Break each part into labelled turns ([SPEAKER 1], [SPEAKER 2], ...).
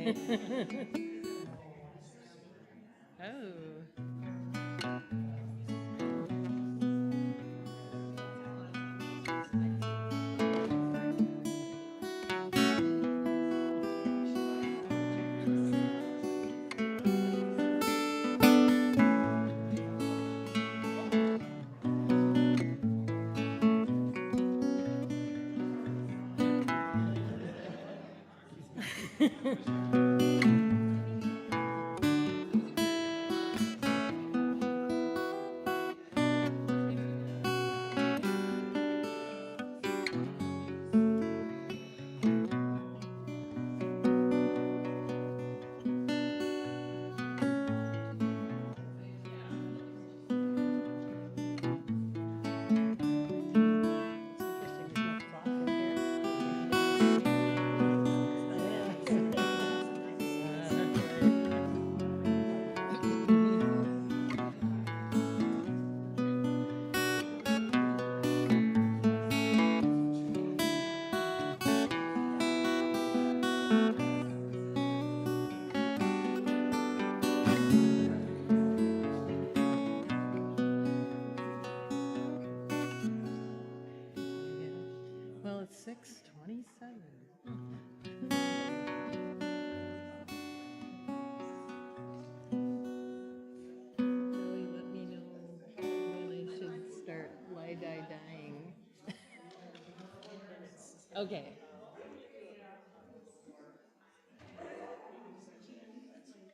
[SPEAKER 1] Oh. Well, it's 6:27. Really let me know when I should start dying. Okay.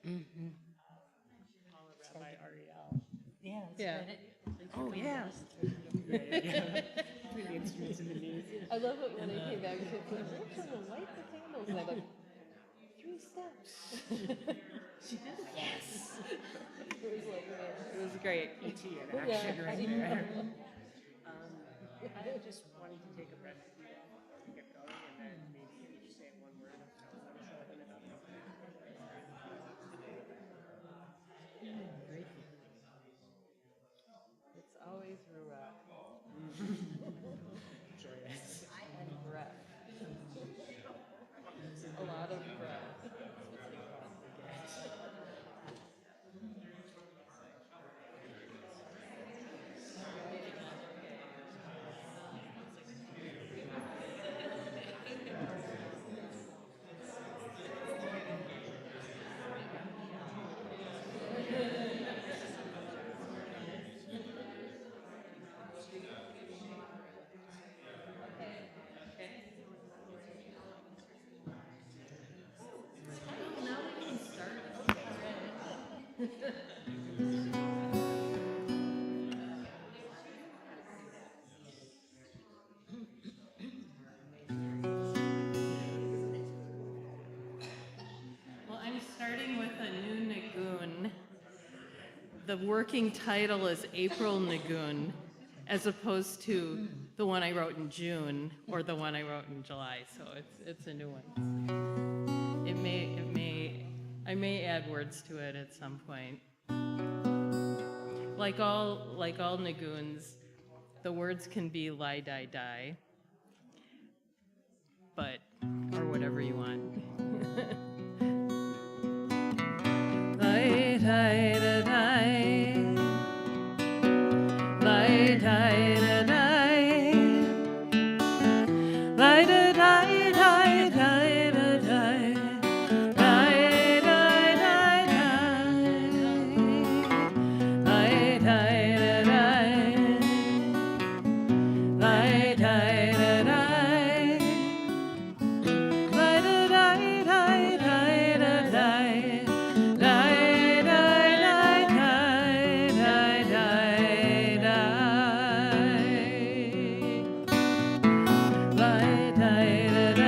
[SPEAKER 1] Mm-hmm.
[SPEAKER 2] Rabbi Ariel.
[SPEAKER 1] Yeah. Yeah.
[SPEAKER 2] Oh, yeah. The instruments in the news.
[SPEAKER 1] I love it when I came back and said, "Can you light the candles?" And I like 3 steps.
[SPEAKER 2] She did it. Yes.
[SPEAKER 1] It was great.
[SPEAKER 2] PT in action right
[SPEAKER 1] I
[SPEAKER 2] there.
[SPEAKER 1] know.
[SPEAKER 2] I just wanted to take a breath and get going, and then maybe you say one word and tell them to open it up.
[SPEAKER 1] Great. It's always rough.
[SPEAKER 2] Joyous.
[SPEAKER 1] And breath. A lot of breath. Now we can start. Well, I'm starting with a new Nagun. The working title is April Nagun, as opposed to the one I wrote in June or the one I wrote in July. So it's a new one. I may add words to it at some point. Like all Naguns, the words can be lie, die, die, but or whatever you want. Lie, die, da, die. Lie, die, da, die. Lie, da, die, die, die, da, die. Lie, die, die, die. Lie, die, da, die. Lie, die, da, die. Lie, da, die, die, die, da, die. Die, die, die, die, die, die, die. Lie, die, da,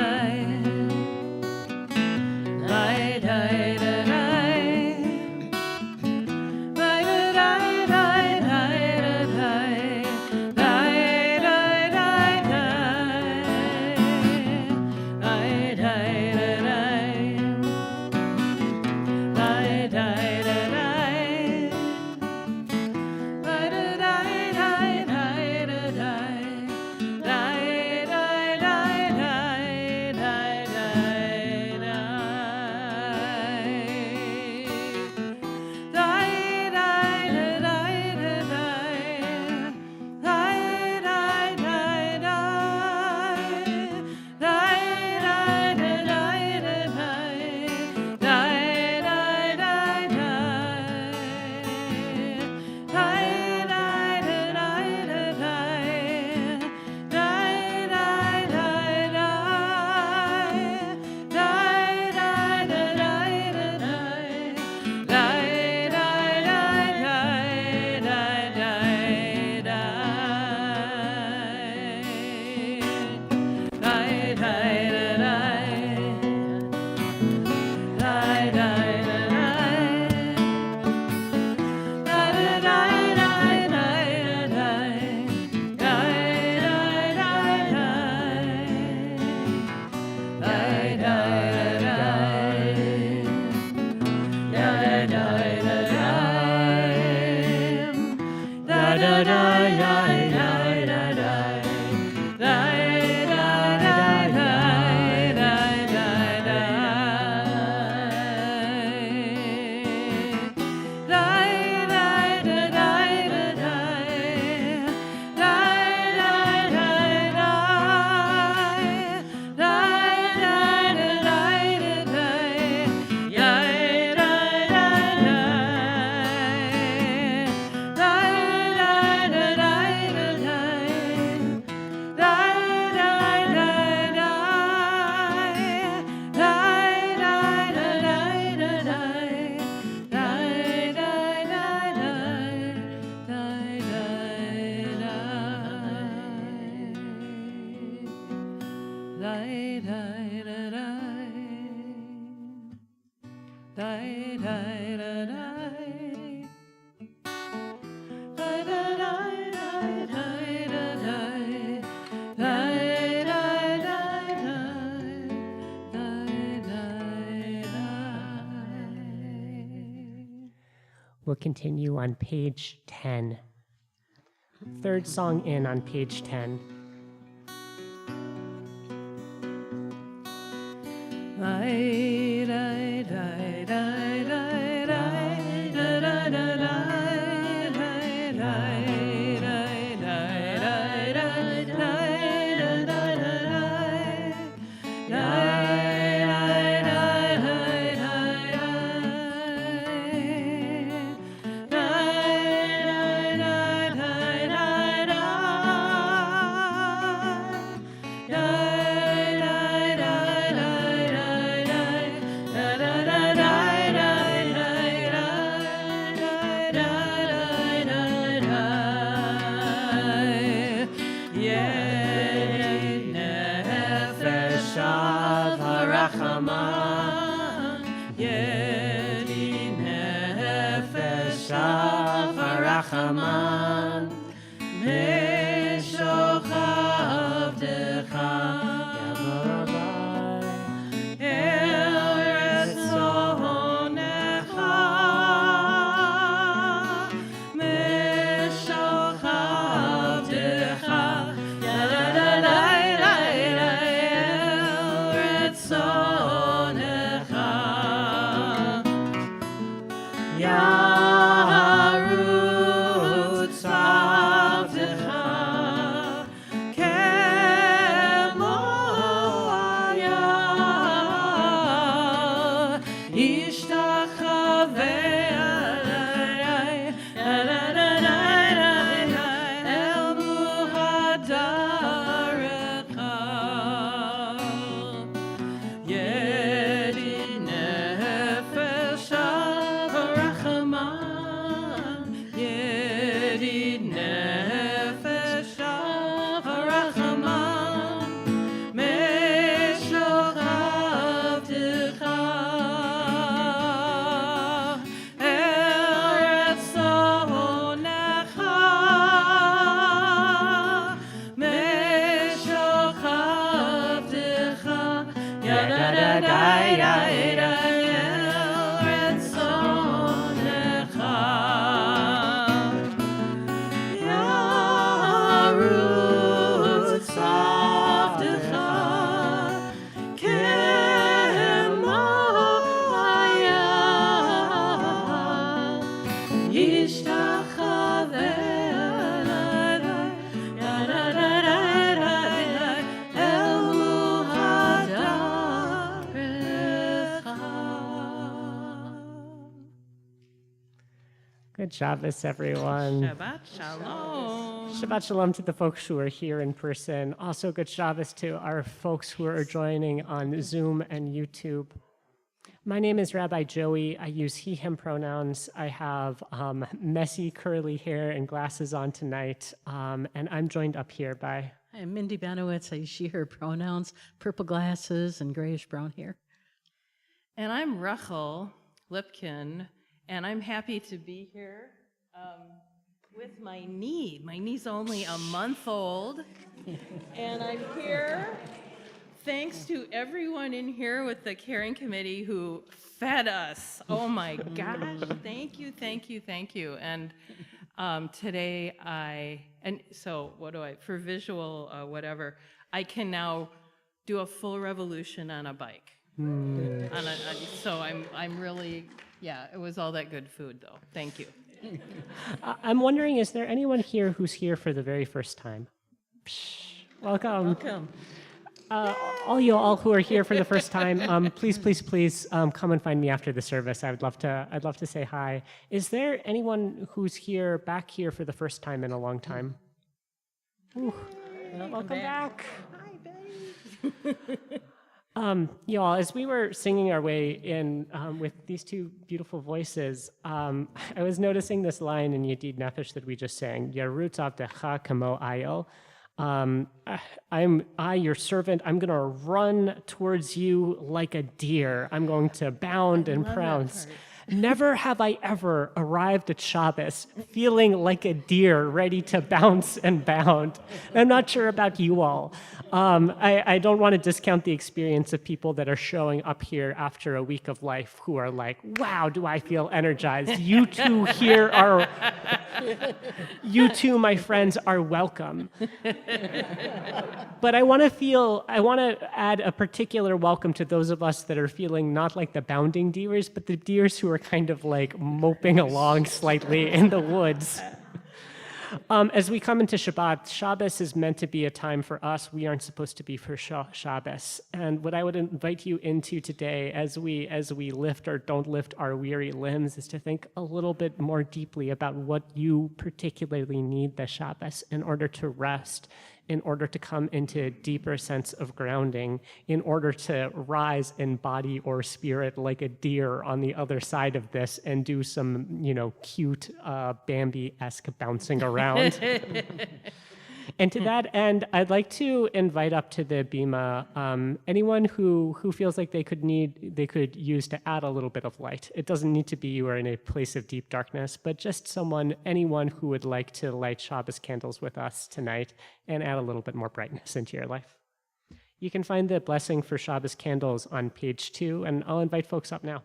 [SPEAKER 1] Die, die, da, die. Die, die, da, die. Die, da, die, die, die, da, die. Die, die, die, die. Die, die, die.
[SPEAKER 2] We'll continue on page 10. Third song in on page 10.
[SPEAKER 1] Die, die, die, die, die, die, da, da, da, die, die, die, die, die, die, die, die, da, da, da, Rachaman, Meshoch Avdecha, El Retzonecha, Meshoch Avdecha, El Retzonecha,
[SPEAKER 2] Good Shabbos, everyone.
[SPEAKER 1] Shabbat Shalom.
[SPEAKER 2] Shabbat Shalom to the folks who are here in person. Also, good Shabbos to our folks who are joining on Zoom and YouTube. My name is Rabbi Joey. I use he, him pronouns. I have messy curly hair and glasses on tonight, and I'm joined up here by...
[SPEAKER 3] I'm Mindy Banowitz. I use she, her pronouns, purple glasses and grayish brown hair.
[SPEAKER 1] And I'm Rachel Lipkin, and I'm happy to be here with my knee. My knee's only a month old, and I'm here thanks to everyone in here with the caring committee who fed us. Oh my gosh, thank you, thank you, thank you. And today for visual whatever, I can now do a full revolution on a bike. So I'm really, yeah, it was all that good food though. Thank you.
[SPEAKER 2] I'm wondering, is there anyone here who's here for the very first time? Psh, welcome.
[SPEAKER 3] Welcome.
[SPEAKER 2] All you all who are here for the first time, please come and find me after the service. I'd love to say hi. Is there anyone who's back here for the first time in a long time? Ooh, welcome back. Hi, Betty. Y'all, as we were singing our way in with these two beautiful voices, I was noticing this line in Yedid Nefesh that we just sang, Yerutz Avdecha Kamo Ayel. I, your servant, I'm going to run towards you like a deer. I'm going to bound and
[SPEAKER 1] love that
[SPEAKER 2] prounce.
[SPEAKER 1] part.
[SPEAKER 2] Never have I ever arrived at Shabbos feeling like a deer ready to bounce and bound. I'm not sure about you all. I don't want to discount the experience of people that are showing up here after a week of life who are like, wow, do I feel energized. You two here are, you two, my friends, are welcome. But I want to add a particular welcome to those of us that are feeling not like the bounding deers, but the deers who are kind of like moping along slightly in the woods. As we come into Shabbat, Shabbos is meant to be a time for us. We aren't supposed to be for Shabbos. And what I would invite you into today, as we lift or don't lift our weary limbs, is to think a little bit more deeply about what you particularly need the Shabbos in order to rest, in order to come into a deeper sense of grounding, in order to rise in body or spirit like a deer on the other side of this and do some, cute Bambi-esque bouncing around. And to that end, I'd like to invite up to the bima anyone who feels like they could use to add a little bit of light. It doesn't need to be you are in a place of deep darkness, but just anyone who would like to light Shabbos candles with us tonight and add a little bit more brightness into your life. You can find the blessing for Shabbos candles on page 2, and I'll invite folks up now.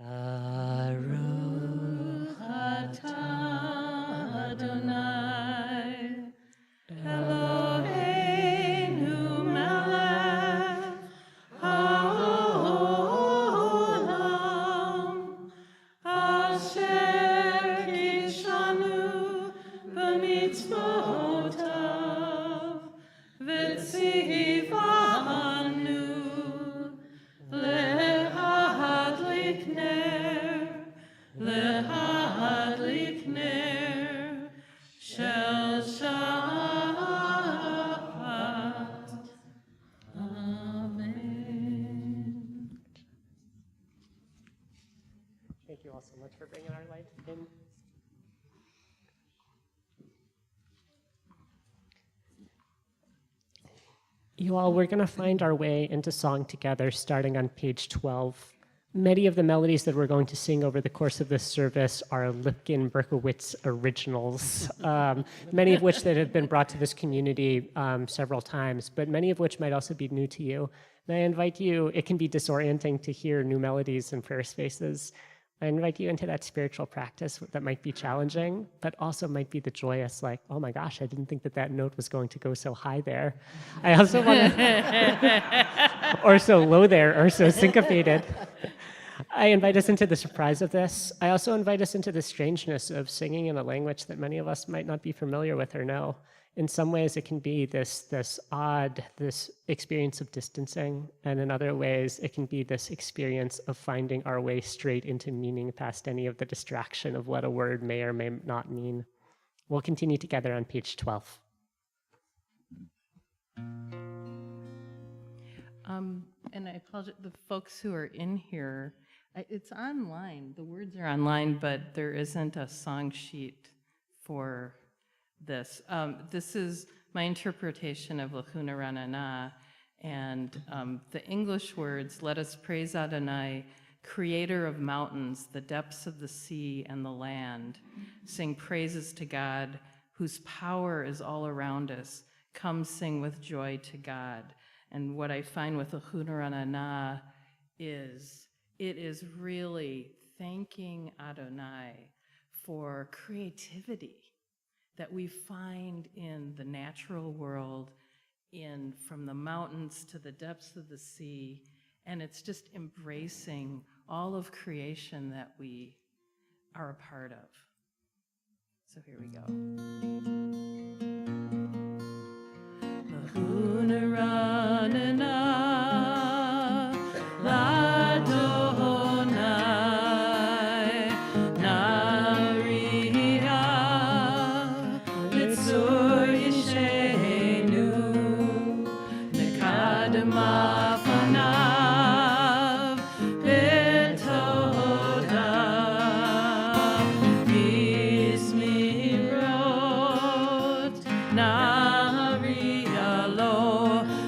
[SPEAKER 1] Baruch atah Adonai Eloheinu melech haolam asher kishanu b'mitzvotav v'tzivanu lehadlik ner shel Shabbat. Amen.
[SPEAKER 2] Thank you all so much for bringing our light in. You all, we're going to find our way into song together starting on page 12. Many of the melodies that we're going to sing over the course of this service are Lipkin-Berkowitz originals, many of which that have been brought to this community several times, but many of which might also be new to you. And I invite you, it can be disorienting to hear new melodies in prayer spaces. I invite you into that spiritual practice that might be challenging, but also might be the joyous, like, oh my gosh, I didn't think that note was going to go so high there. I also want to, or so low there, or so syncopated. I invite us into the surprise of this. I also invite us into the strangeness of singing in a language that many of us might not be familiar with or know. In some ways, it can be this experience of distancing, and in other ways, it can be this experience of finding our way straight into meaning past any of the distraction of what a word may or may not mean. We'll continue together on page 12.
[SPEAKER 1] And I apologize, the folks who are in here, it's online. The words are online, but there isn't a song sheet for this. This is my interpretation of Lachuna Ranana, and the English words, let us praise Adonai, creator of mountains, the depths of the sea and the land. Sing praises to God, whose power is all around us. Come sing with joy to God. And what I find with Lachuna Ranana is, it is really thanking Adonai for creativity that we find in the natural world, from the mountains to the depths of the sea, and it's just embracing all of creation that we are a part of. So here we go. Lahuna ranana, ladonai, naria, litzur yishenu, nekadama fanav, betoda, bismirot, naria lo.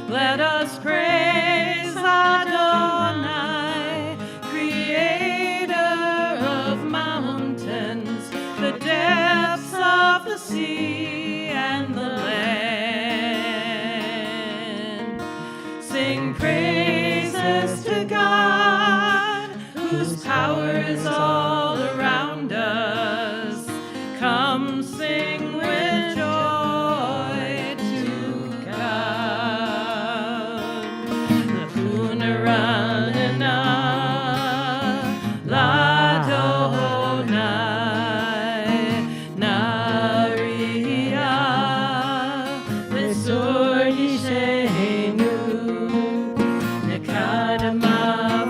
[SPEAKER 1] Let us praise Adonai, creator of mountains, the depths of the sea and the land. Sing praises to God, whose power is all around us. Come sing with joy to God. Lahuna ladonai, naria, litzur yishenu, nekadama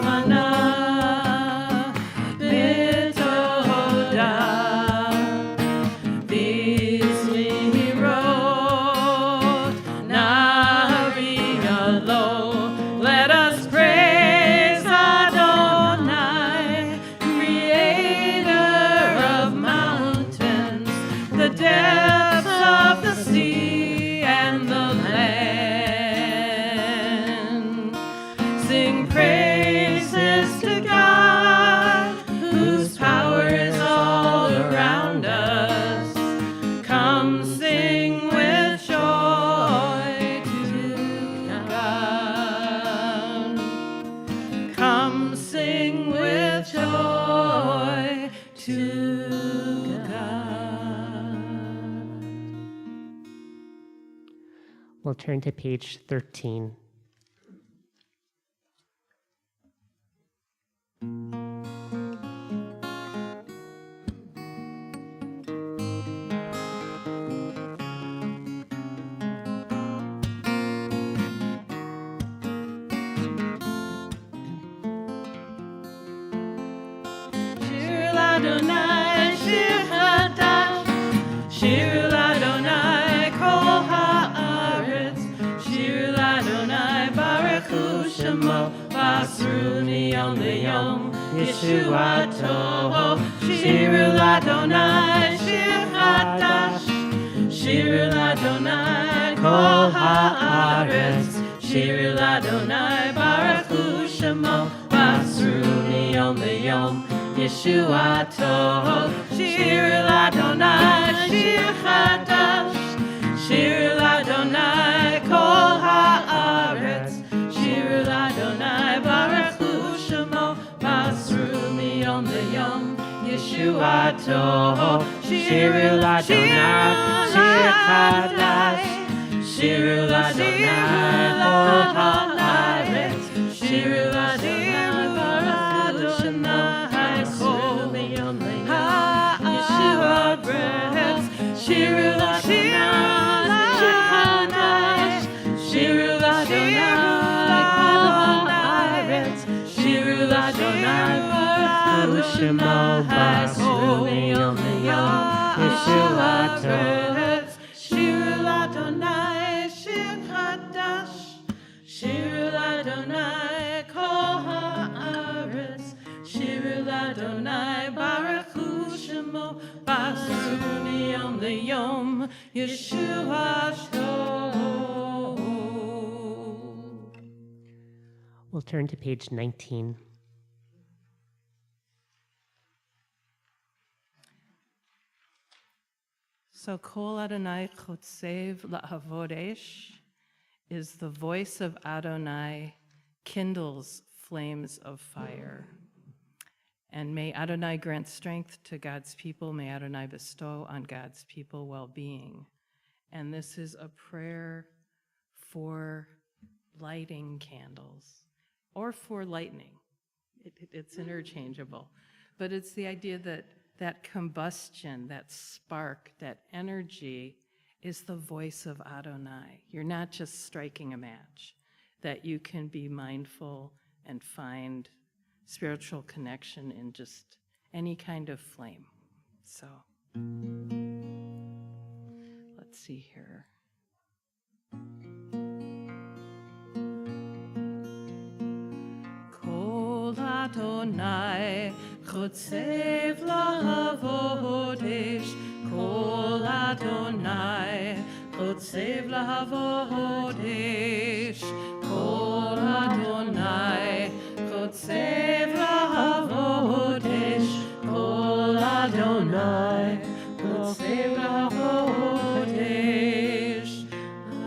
[SPEAKER 1] fanav, betoda, bismirot, naria lo. Let us praise Adonai, creator of mountains, the depths of the sea and the land. Sing praises to God, whose power is all around us. Come sing with joy to God. Come sing with joy to God.
[SPEAKER 2] We'll turn to page 13.
[SPEAKER 1] Shir l'Adonai, shir chadash, shir l'Adonai, kol haaretz, shir l'Adonai, baruch hu shemo, basru miyom liyom, Yeshuato. Shir l'Adonai, shir chadash, shir l'Adonai, kol haaretz, shir l'Adonai, baruch hu shemo, basru miyom liyom, Yeshuato. Shir l'Adonai, shir chadash, shir l'Adonai, kol haaretz, shir l'Adonai, baruch hu shemo, basru miyom liyom, Yeshuato. Shir l'Adonai, shir chadash, shir l'Adonai, kol haaretz, shir l'Adonai, baruch hu shemo, Shir l'Adonai, Shir l'Adonai, kol haaretz, Shir l'Adonai, baruch hu shemo, basru miyom liyom, Yeshuato. Shir l'Adonai, shir chadash, Shir l'Adonai, kol haaretz, Shir l'Adonai, baruch hu shemo, basru miyom liyom, Yeshuato.
[SPEAKER 2] We'll turn to page 19.
[SPEAKER 1] So Kol Adonai Chotzev La'avodesh is the voice of Adonai kindles flames of fire. And may Adonai grant strength to God's people. May Adonai bestow on God's people well-being. And this is a prayer for lighting candles or for lightning. It's interchangeable. But it's the idea that that combustion, that spark, that energy is the voice of Adonai. You're not just striking a match, that you can be mindful and find spiritual connection in just any kind of flame. So, let's see here. Kol Adonai chotzev lahavodesh, Kol Adonai chotzev lahavodesh, Kol Adonai chotzev lahavodesh, Kol Adonai chotzev lahavodesh,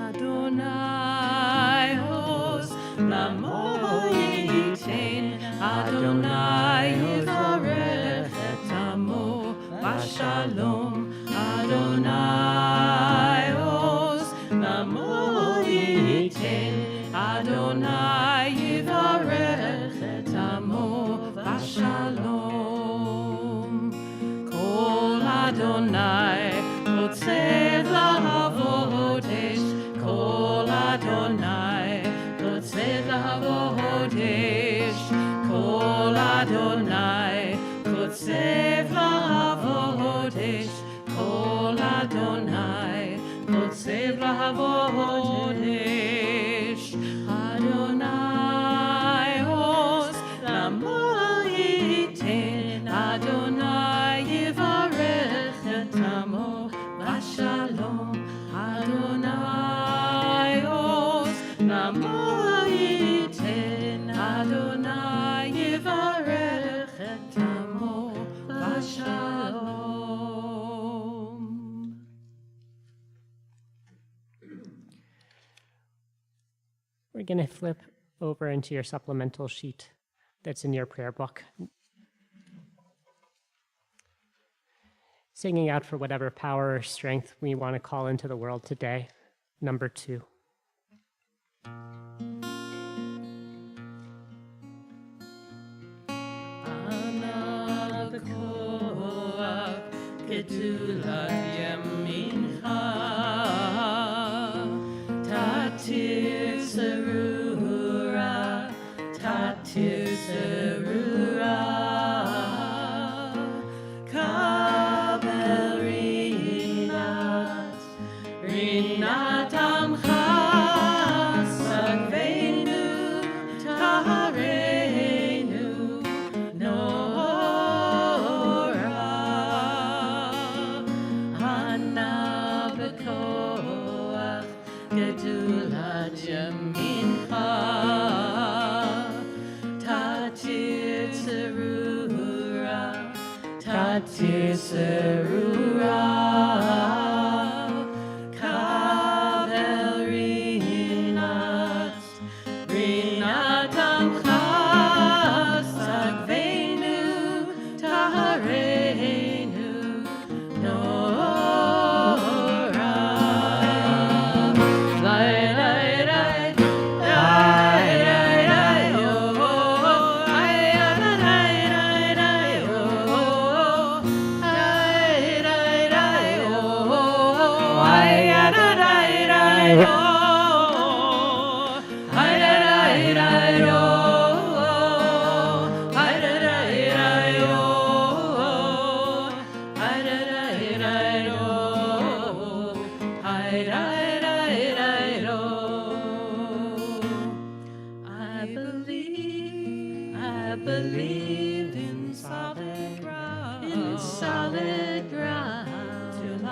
[SPEAKER 1] Adonai hoz lamoyitein, Adonai yivarech et amo b'shalom, Adonai hoz lamoyitein, Adonai yivarech et amo b'shalom. Kol Adonai chotzev lahavodesh, Kol Adonai chotzev lahavodesh, Kol Adonai chotzev lahavodesh, Kol Adonai chotzev lahavodesh, Adonai hoz lamoyitein, Adonai yivarech et amo b'shalom, Adonai hoz lamoyitein, Adonai yivarech et amo b'shalom.
[SPEAKER 2] We're going to flip over into your supplemental sheet that's in your prayer book. Singing out for whatever power or strength we want to call into the world today. Number 2.
[SPEAKER 1] Ana b'koach gedulat yamincha, tatir serura, tatir serura, kabel rinat, rinat amcha, sagveinu, tahareinu, nora, hana b'koach gedulat yamincha, tatir serura, tatir serura, kabel rinat, rinat amcha, sagveinu, tahareinu, nora. Lai, lai, lai, lai, lai, lai, oh, ai, lai, lai, lai, lai, oh, ai, lai, lai, oh, ai, lai, lai, lai, oh, ai, lai, lai, lai, oh, ai, lai, lai, lai, oh, ai, lai, lai, lai, oh, ai, lai, lai, lai, oh. I believed in solid ground, till I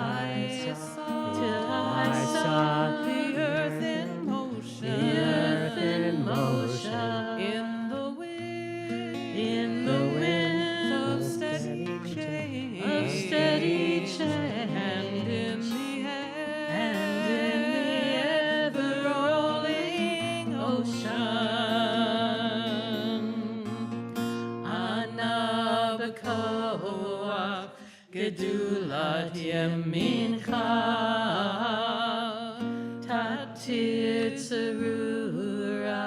[SPEAKER 1] saw the earth in motion, in the wind of steady change, and in the ever-rolling ocean. Ana b'koach gedulat yamincha, tatir serura,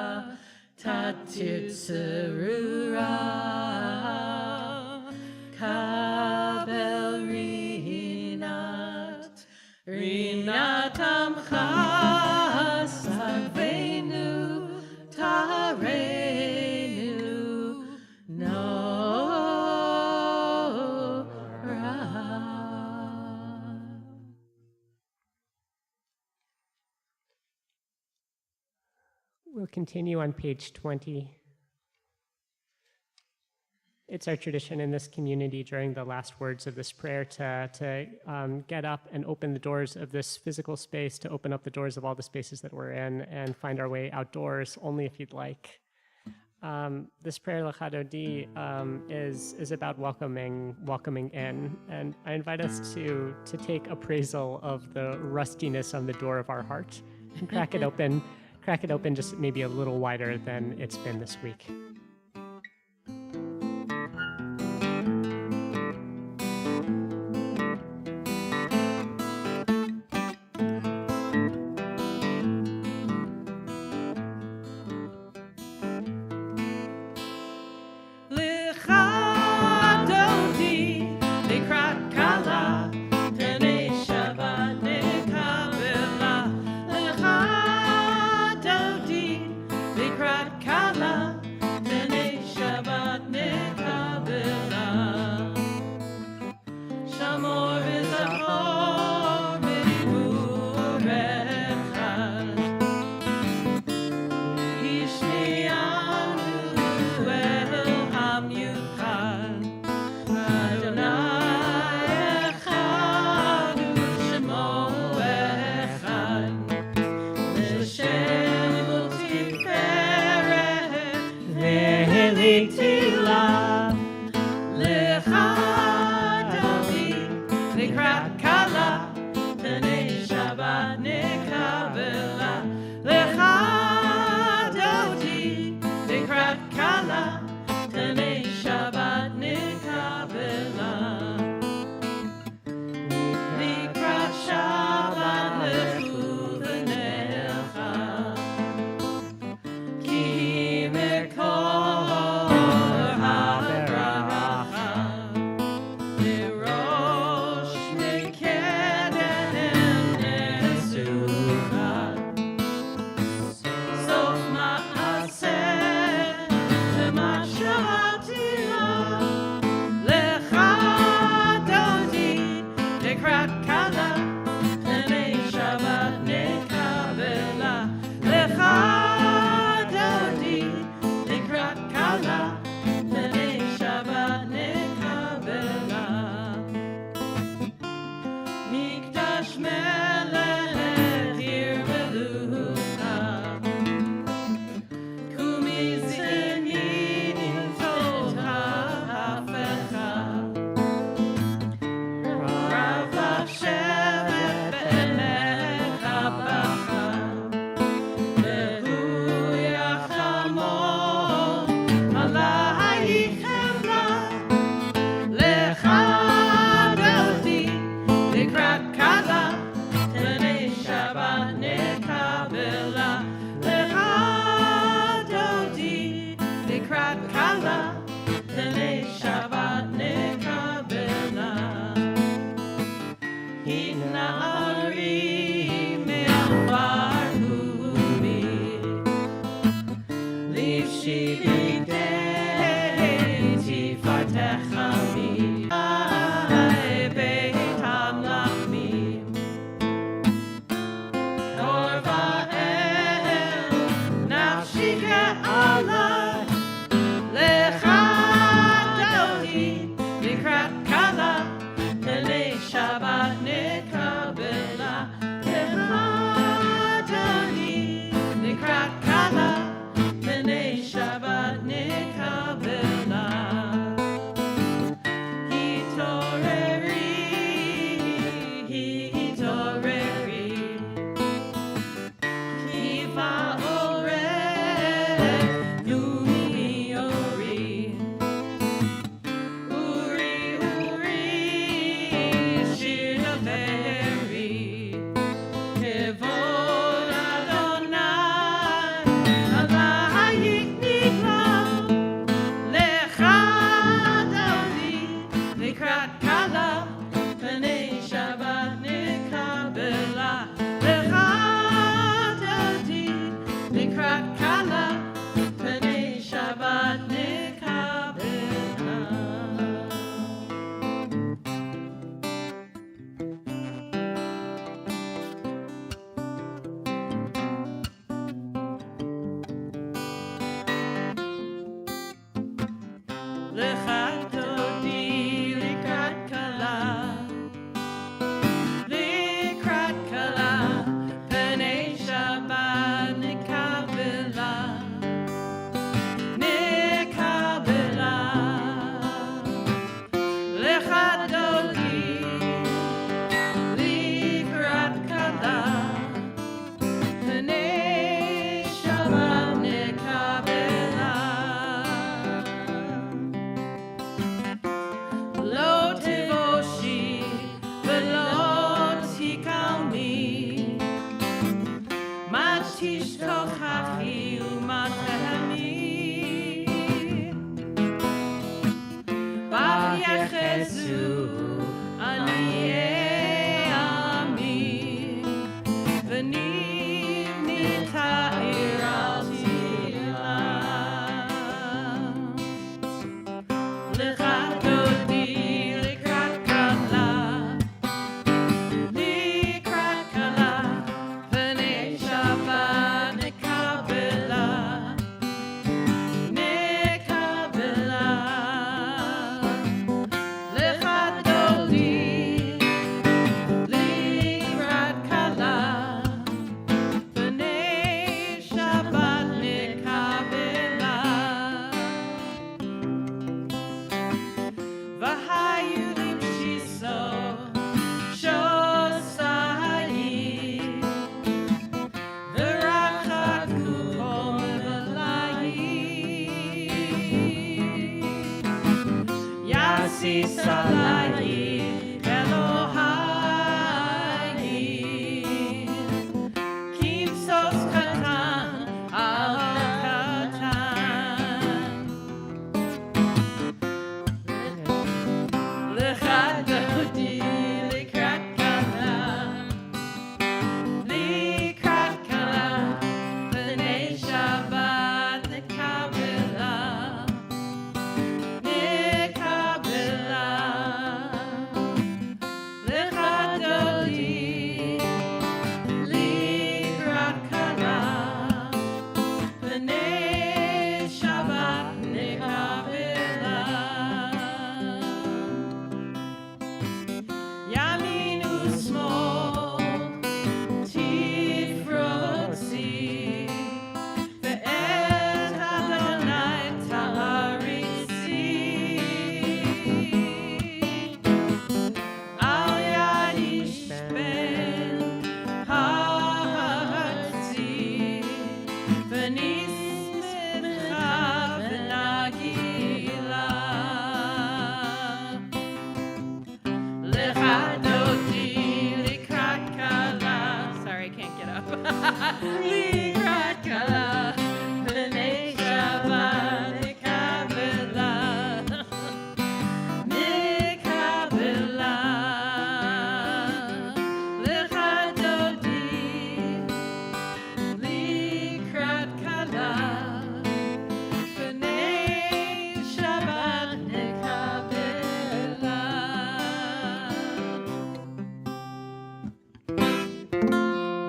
[SPEAKER 1] tatir serura, kabel
[SPEAKER 2] We'll continue on page 20. It's our tradition in this community during the last words of this prayer to get up and open the doors of this physical space, to open up the doors of all the spaces that we're in and find our way outdoors, only if you'd like. This prayer, Lecha Dodi, is about welcoming in, and I invite us to take appraisal of the rustiness on the door of our heart and crack it open just maybe a little wider than it's been this week.
[SPEAKER 1] תשכחי ומחמי, ויחזו עניי עמי, ונבנית העיר על תלה. לך דודי לקראת כלה, לקראת כלה, פני שבת נקבלה, נקבלה. לך דודי לקראת כלה, פני שבת נקבלה. והיו למשיסו שוסי, ורחקו כל מבלעי, יסיס עלי אלוהי, כמסוס קטן על קטן. לך דודי לקראת כלה, לקראת כלה, פני שבת נקבלה, נקבלה. לך דודי לקראת כלה, פני שבת נקבלה. ימין ושמאל תפרוצי, ואת אדוני תעריצי. על יד איש בן הארצי, ונשמחה ונגילה. לך דודי לקראת כלה, sorry, I can't get up. לקראת כלה, פני שבת נקבלה, נקבלה. לך דודי לקראת כלה, פני שבת נקבלה.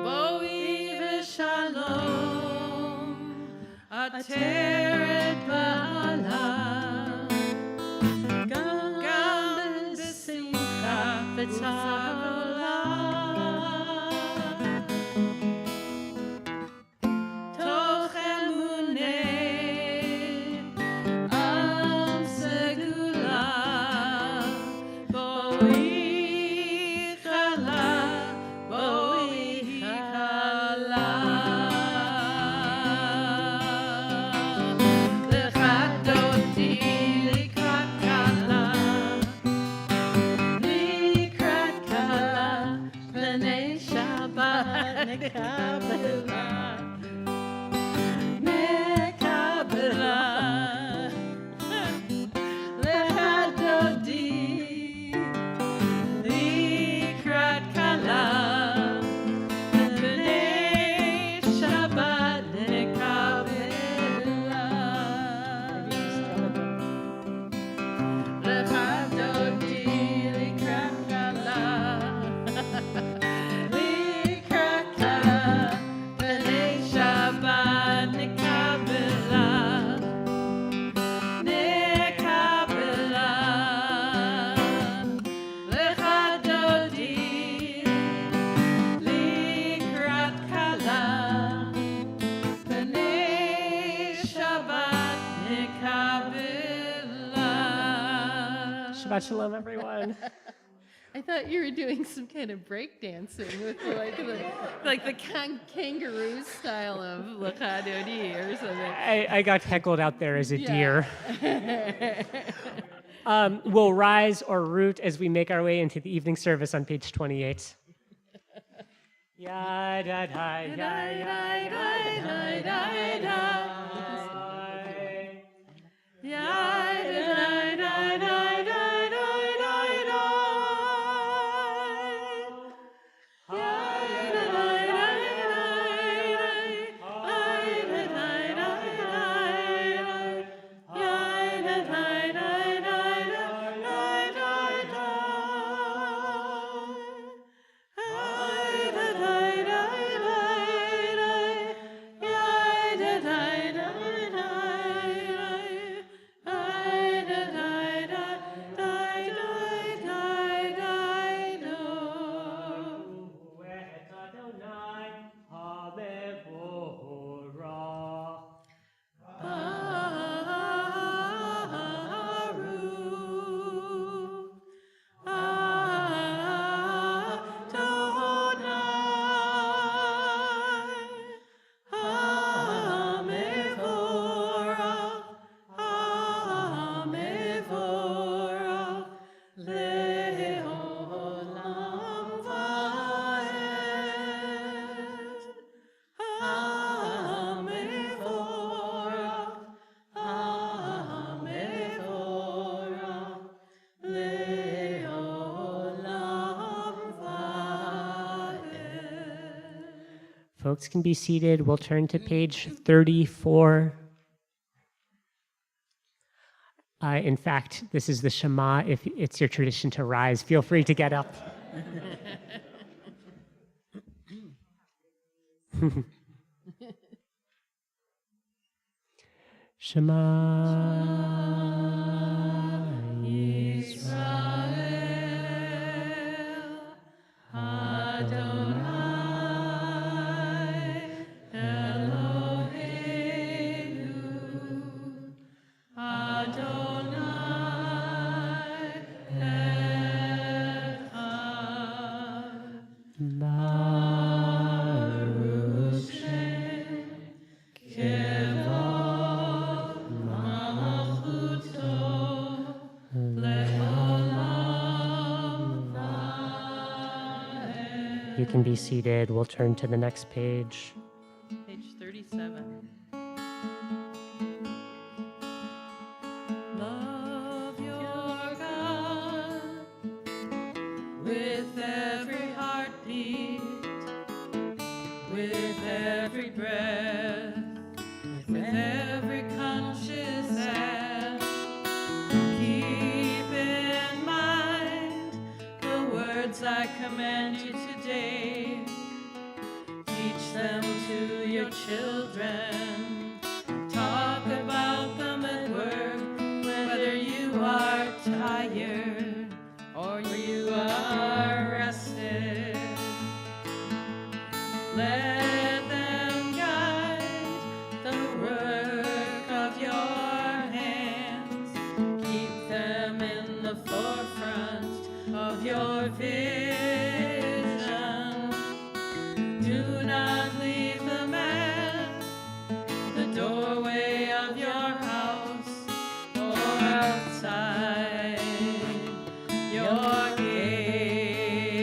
[SPEAKER 1] בואי ושלום, עטרת בעלה, גם בשמחה וצהלה. תוך אמוני עם סגולה, בואי כלה, בואי כלה. לך דודי לקראת כלה, לקראת כלה, פני שבת נקבלה, נקבלה. לך דודי לקראת כלה, פני שבת נקבלה. לך דודי לקראת כלה, לקראת כלה, פני שבת נקבלה, נקבלה. לך דודי לקראת כלה, פני שבת נקבלה.
[SPEAKER 2] Shabbat shalom, everyone.
[SPEAKER 1] I thought you were doing some kind of break dancing with like the kangaroo style of Lecha Dodi or something.
[SPEAKER 2] I got heckled out there as a deer. We'll rise or root as we make our way into the evening service on page 28. Ya da da ya ya Folks can be seated. We'll turn to page 34. In fact, this is the Shema. If it's your tradition to rise, feel free to get up. Shema Yisrael Adonai Eloheinu Adonai Echad Baruch Shem Kevod Malchuto Le'olam Va'ed. You can be seated. We'll turn to the next page.
[SPEAKER 1] Page 37. Love your God with every heartbeat, with every breath, with every conscious act. Keep in mind the words I command you today. Teach them to your children. Talk about them at work, whether you are tired or you are rested. Let them guide the work of your hands. Keep them in the forefront of your vision. Do not leave them at the doorway of your house or outside your gates.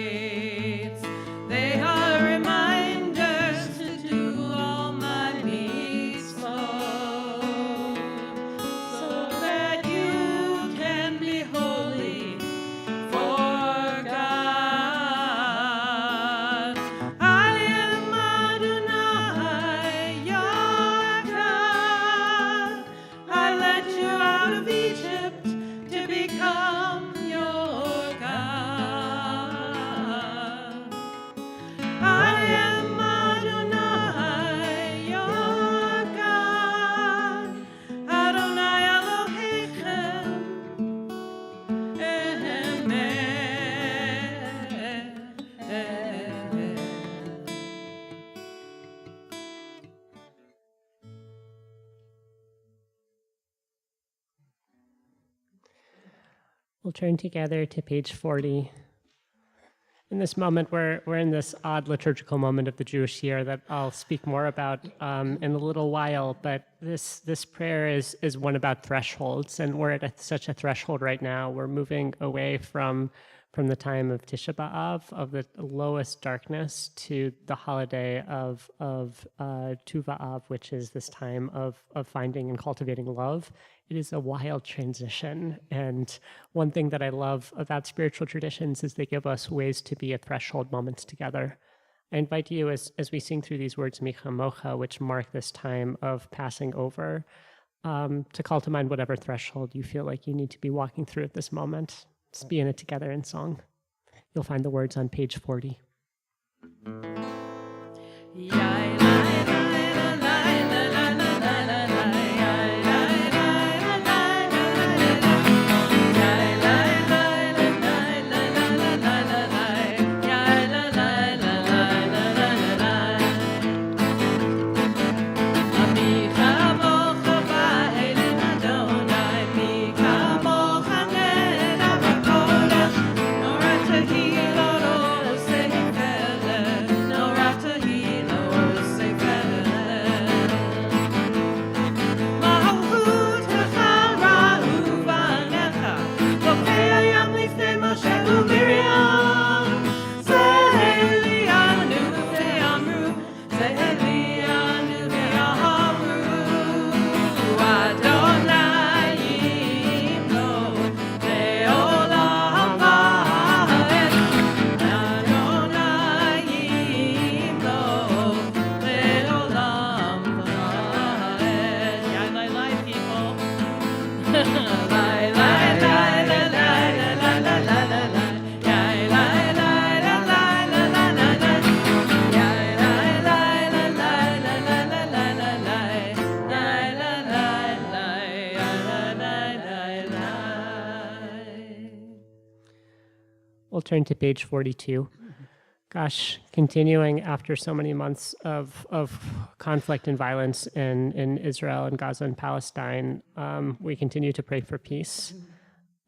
[SPEAKER 1] They are reminders to do all my mitzvot, so that you can be holy for God. I am Adonai, your God. I led you out of Egypt to become your God. I am Adonai, your God. Adonai Elohechem.
[SPEAKER 2] We'll turn together to page 40. In this moment, we're in this odd liturgical moment of the Jewish year that I'll speak more about in a little while, but this prayer is one about thresholds, and we're at such a threshold right now. We're moving away from from the time of Tisha B'Av, of the lowest darkness, to the holiday of Tu B'Av, which is this time of finding and cultivating love. It is a wild transition. And one thing that I love about spiritual traditions is they give us ways to be at threshold moments together. I invite you, as we sing through these words, Micha Mocha, which mark this time of passing over, to call to mind whatever threshold you feel like you need to be walking through at this moment. Just be in it together in song. You'll find the words on page 40. We'll turn to page 42. Gosh, continuing after so many months of conflict and violence in Israel and Gaza and Palestine, we continue to pray for peace.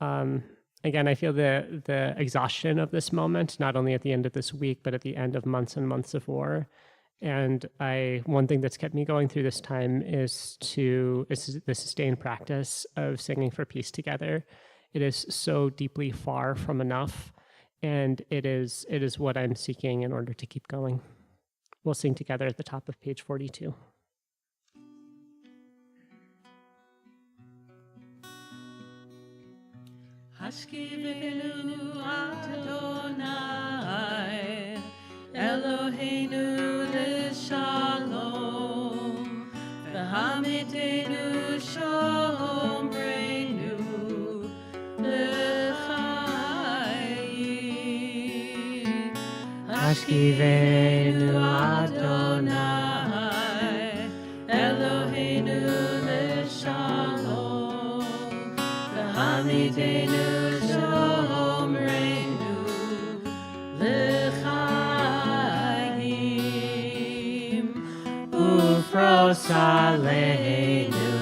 [SPEAKER 2] Again, I feel the exhaustion of this moment, not only at the end of this week, but at the end of months and months of war. And one thing that's kept me going through this time is the sustained practice of singing for peace together. It is so deeply far from enough. And it is what I'm seeking in order to keep going. We'll sing together at the top of page 42.
[SPEAKER 1] Hashkivenu Adonai Eloheinu l'shalom v'hamidenu shomreinu
[SPEAKER 2] Hashkivenu
[SPEAKER 1] Adonai Eloheinu l'shalom v'hamidenu shomreinu l'chaim ufros aleinu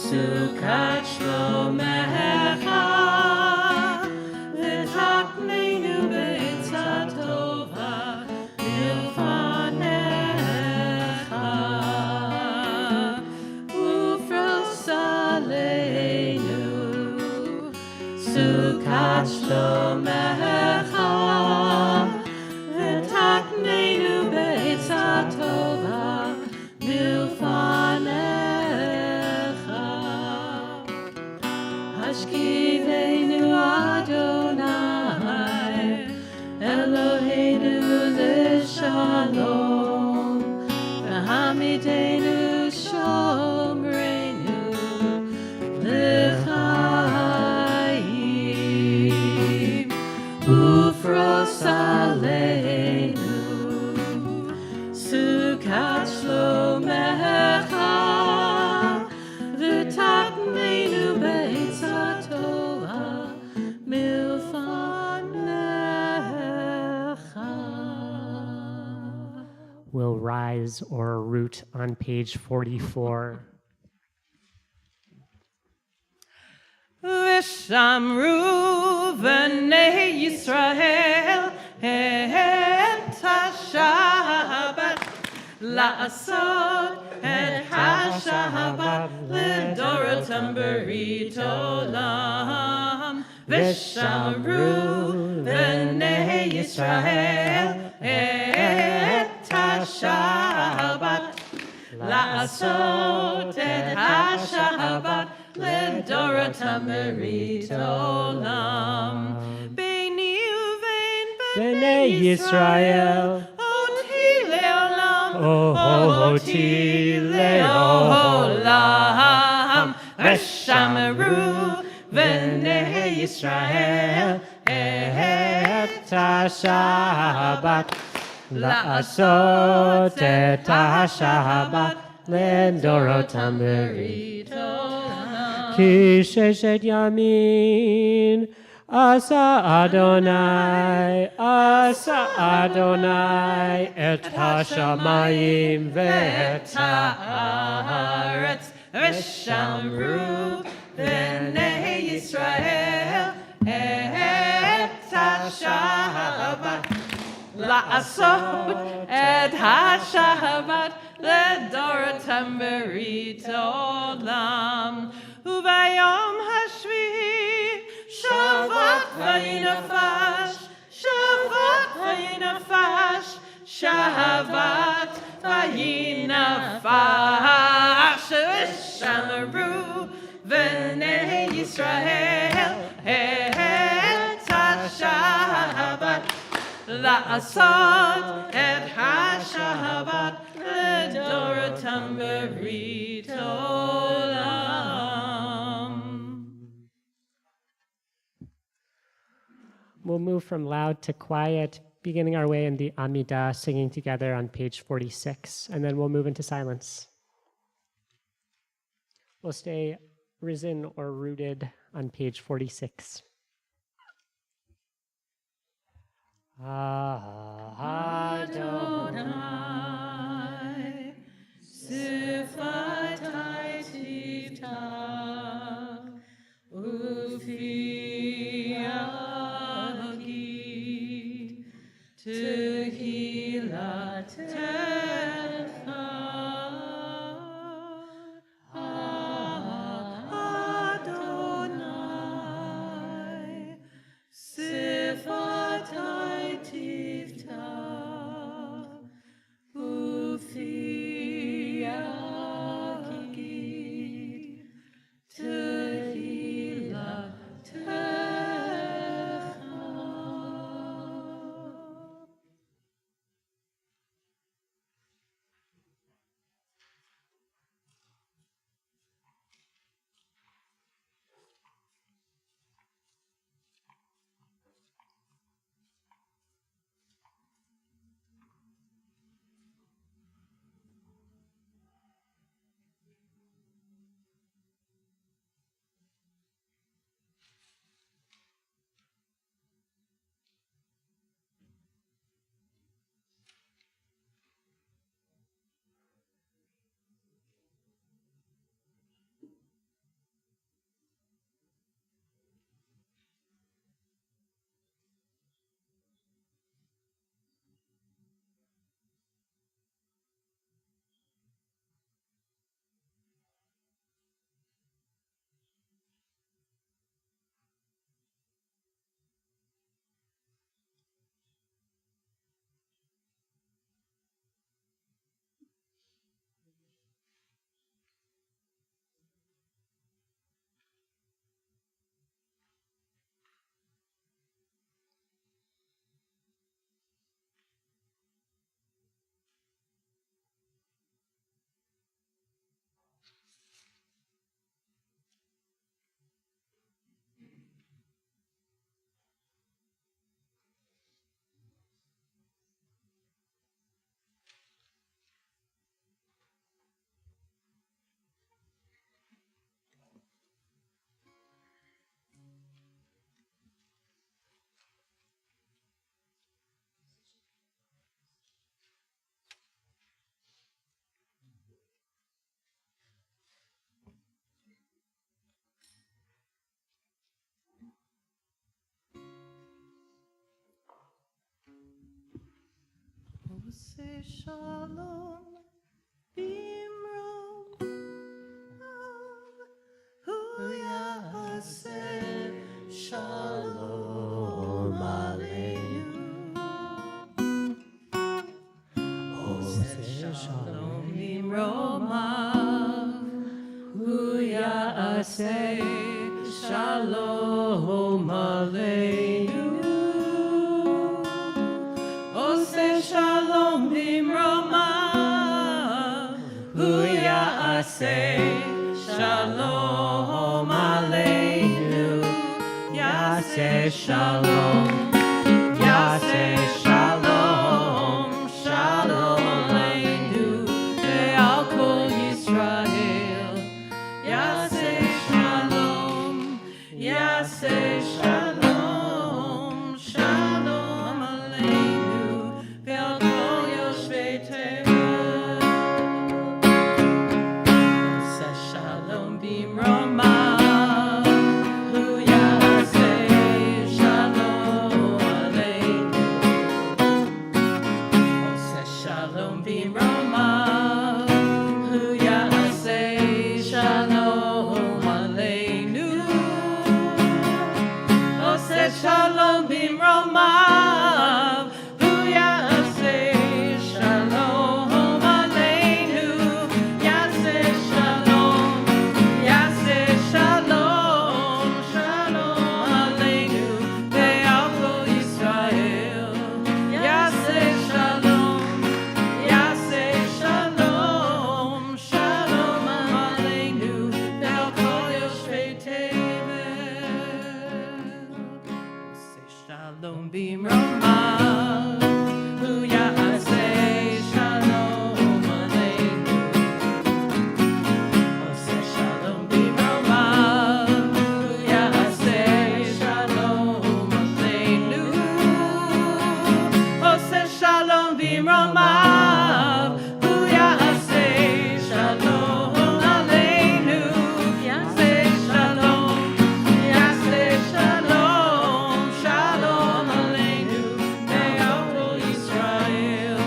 [SPEAKER 1] sukat shlomecha v'takneinu b'etzah tova milfanecha ufros aleinu sukat shlomecha v'takneinu b'etzah tova milfanecha Hashkivenu Adonai Eloheinu l'shalom v'hamidenu shomreinu l'chaim ufros aleinu sukat shlomecha v'takneinu b'etzah tova milfanecha.
[SPEAKER 2] Will rise or root on page 44.
[SPEAKER 1] V'shamru v'nei Yisrael et ha-Shabbat la'asot et ha-Shabbat l'dorotam berit olam
[SPEAKER 2] V'shamru b'nei Yisrael et ha-Shabbat la'asot et ha-Shabbat לדורותם ברית עולם. ביני ובין בני ישראל, אותי לעולם, אותי לעולם. ושמרו בני ישראל את השבת, לעשות את השבת לדורותם ברית עולם. כי ששת ימין עשה אדוני את השמיים ואת הארץ, ושמרו בני ישראל את השבת, לעשות את השבת לדורותם ברית עולם. וביום השביעי שבת וינפש, שבת וינפש, שבת וינפש. ושמרו בני ישראל את השבת, לעשות את השבת לדורותם ברית עולם. We'll move from loud to quiet, beginning our way in the Amidah, singing together on page 46, and then we'll move into silence. We'll stay risen or rooted on page 46. Adonai, Sifatai Tifta, Ufi Agid, Tehillat Techa, Adonai, Sifatai Tifta, Ufi Agid, Tehillat Techa. Say shalom bimrom, hu yaseh shalom.
[SPEAKER 1] Shalom Bimromav, Hu Ya'aseh Shalom Aleinu. Oseh Shalom Bimromav, Hu Ya'aseh Shalom Aleinu. Ya'aseh Shalom, Ya'aseh Shalom, Shalom Aleinu, Ve'al Kol Yisrael. Ya'aseh Shalom, Ya'aseh Shalom, Shalom Aleinu, Ve'al Kol Yoshvei Tevel. Oseh Shalom Bimromav, Hu Ya'aseh Shalom Aleinu. Oseh Shalom Bimromav, Hu Ya'aseh Shalom Aleinu. Oseh Shalom Bimromav, Hu Ya'aseh Shalom Aleinu. Ya'aseh Shalom, Ya'aseh Shalom, Shalom Aleinu, Ve'al Kol Yisrael. Ya'aseh Shalom, Ya'aseh Shalom, Shalom Aleinu, Ve'al Kol Yoshvei Tevel. Oseh Shalom Bimromav, Hu Ya'aseh Shalom Aleinu. Oseh Shalom Bimromav, Hu Ya'aseh Shalom Aleinu. Oseh Shalom Bimromav, Hu Ya'aseh Shalom Aleinu. Ya'aseh Shalom, Ya'aseh Shalom, Shalom Aleinu, Ve'al Kol Yisrael.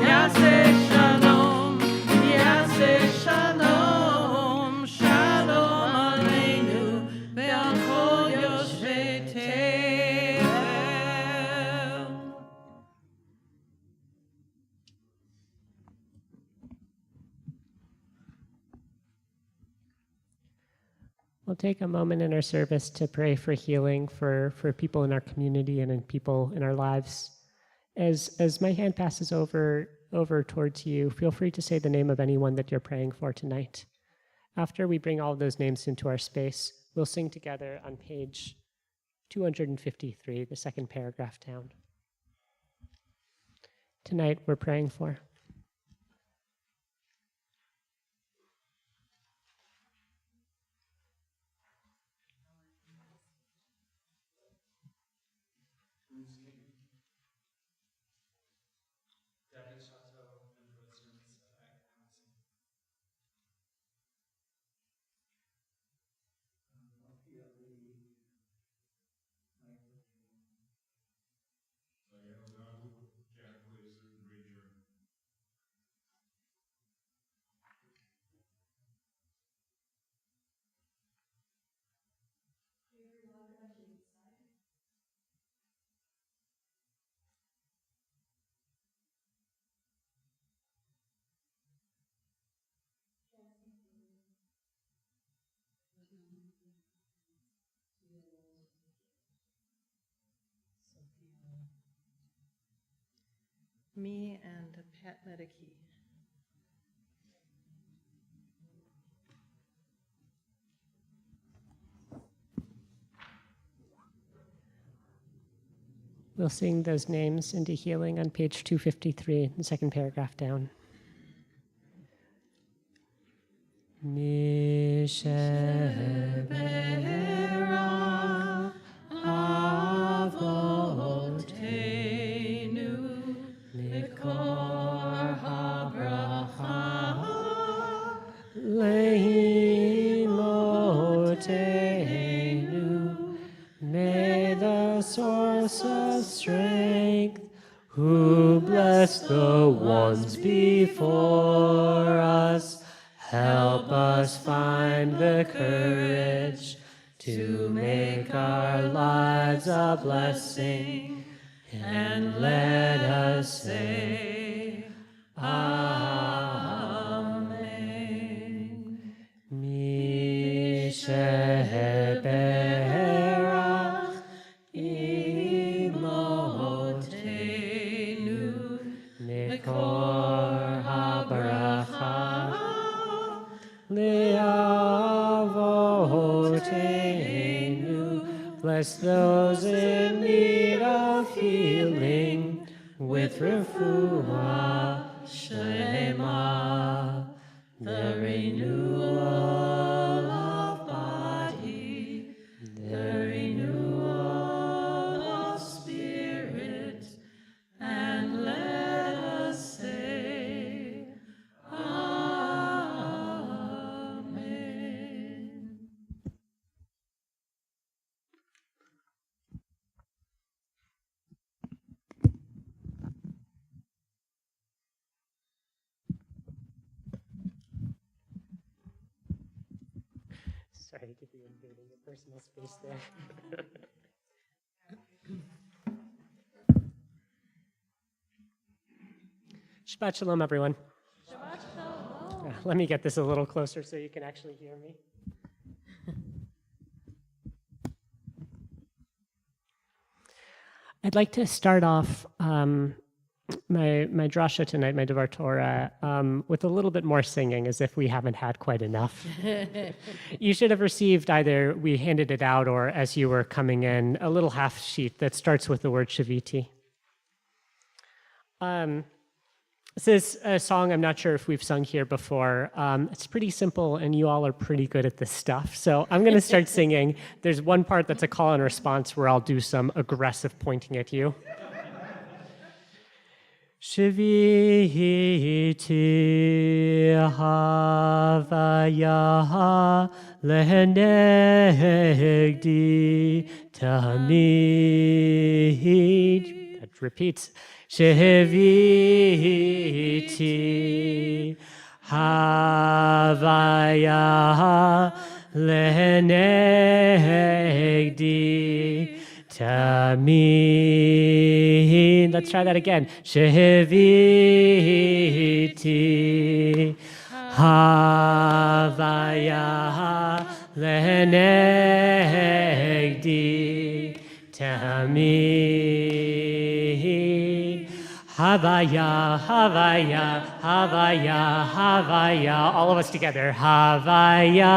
[SPEAKER 1] Ya'aseh Shalom, Ya'aseh Shalom, Shalom Aleinu, Ve'al Kol Yoshvei Tevel.
[SPEAKER 2] We'll take a moment in our service to pray for healing for people in our community and in people in our lives. As my hand passes over towards you, feel free to say the name of anyone that you're praying for tonight. After we bring all of those names into our space, we'll sing together on page 253, the second paragraph down. Tonight we're praying for
[SPEAKER 1] Me and Pat Medicki.
[SPEAKER 2] We'll sing those names into healing on page 253, the second paragraph down. Misher Bera
[SPEAKER 1] Avotenu Likor HaBracha
[SPEAKER 2] Leimotenu. May the source of strength, who bless the ones before us, help us find the courage to make our lives a blessing, and let us say, Amen. Bless those in need of healing with refuah shlema, the renewal of body, the renewal of spirit, and let us say, Amen. Sorry to be invading your personal space there. Shabbat shalom, everyone. Shabbat shalom. Let me get this a little closer so you can actually hear me. I'd like to start off my drasha tonight, my Devar Torah, with a little bit more singing, as if we haven't had quite enough. You should have received either we handed it out or as you were coming in, a little half sheet that starts with the word Shaviti. This is a song I'm not sure if we've sung here before. It's pretty simple, and you all are pretty good at this stuff. So I'm going to start singing. There's one part that's a call and response where I'll do some aggressive pointing at you. Shiviti havaya lehenegdi tamid. That repeats. Shiviti havaya lehenegdi tamid. Let's try that again. Shiviti havaya lehenegdi tamid. Havaya, Havaya, Havaya, Havaya. All of us together. Havaya,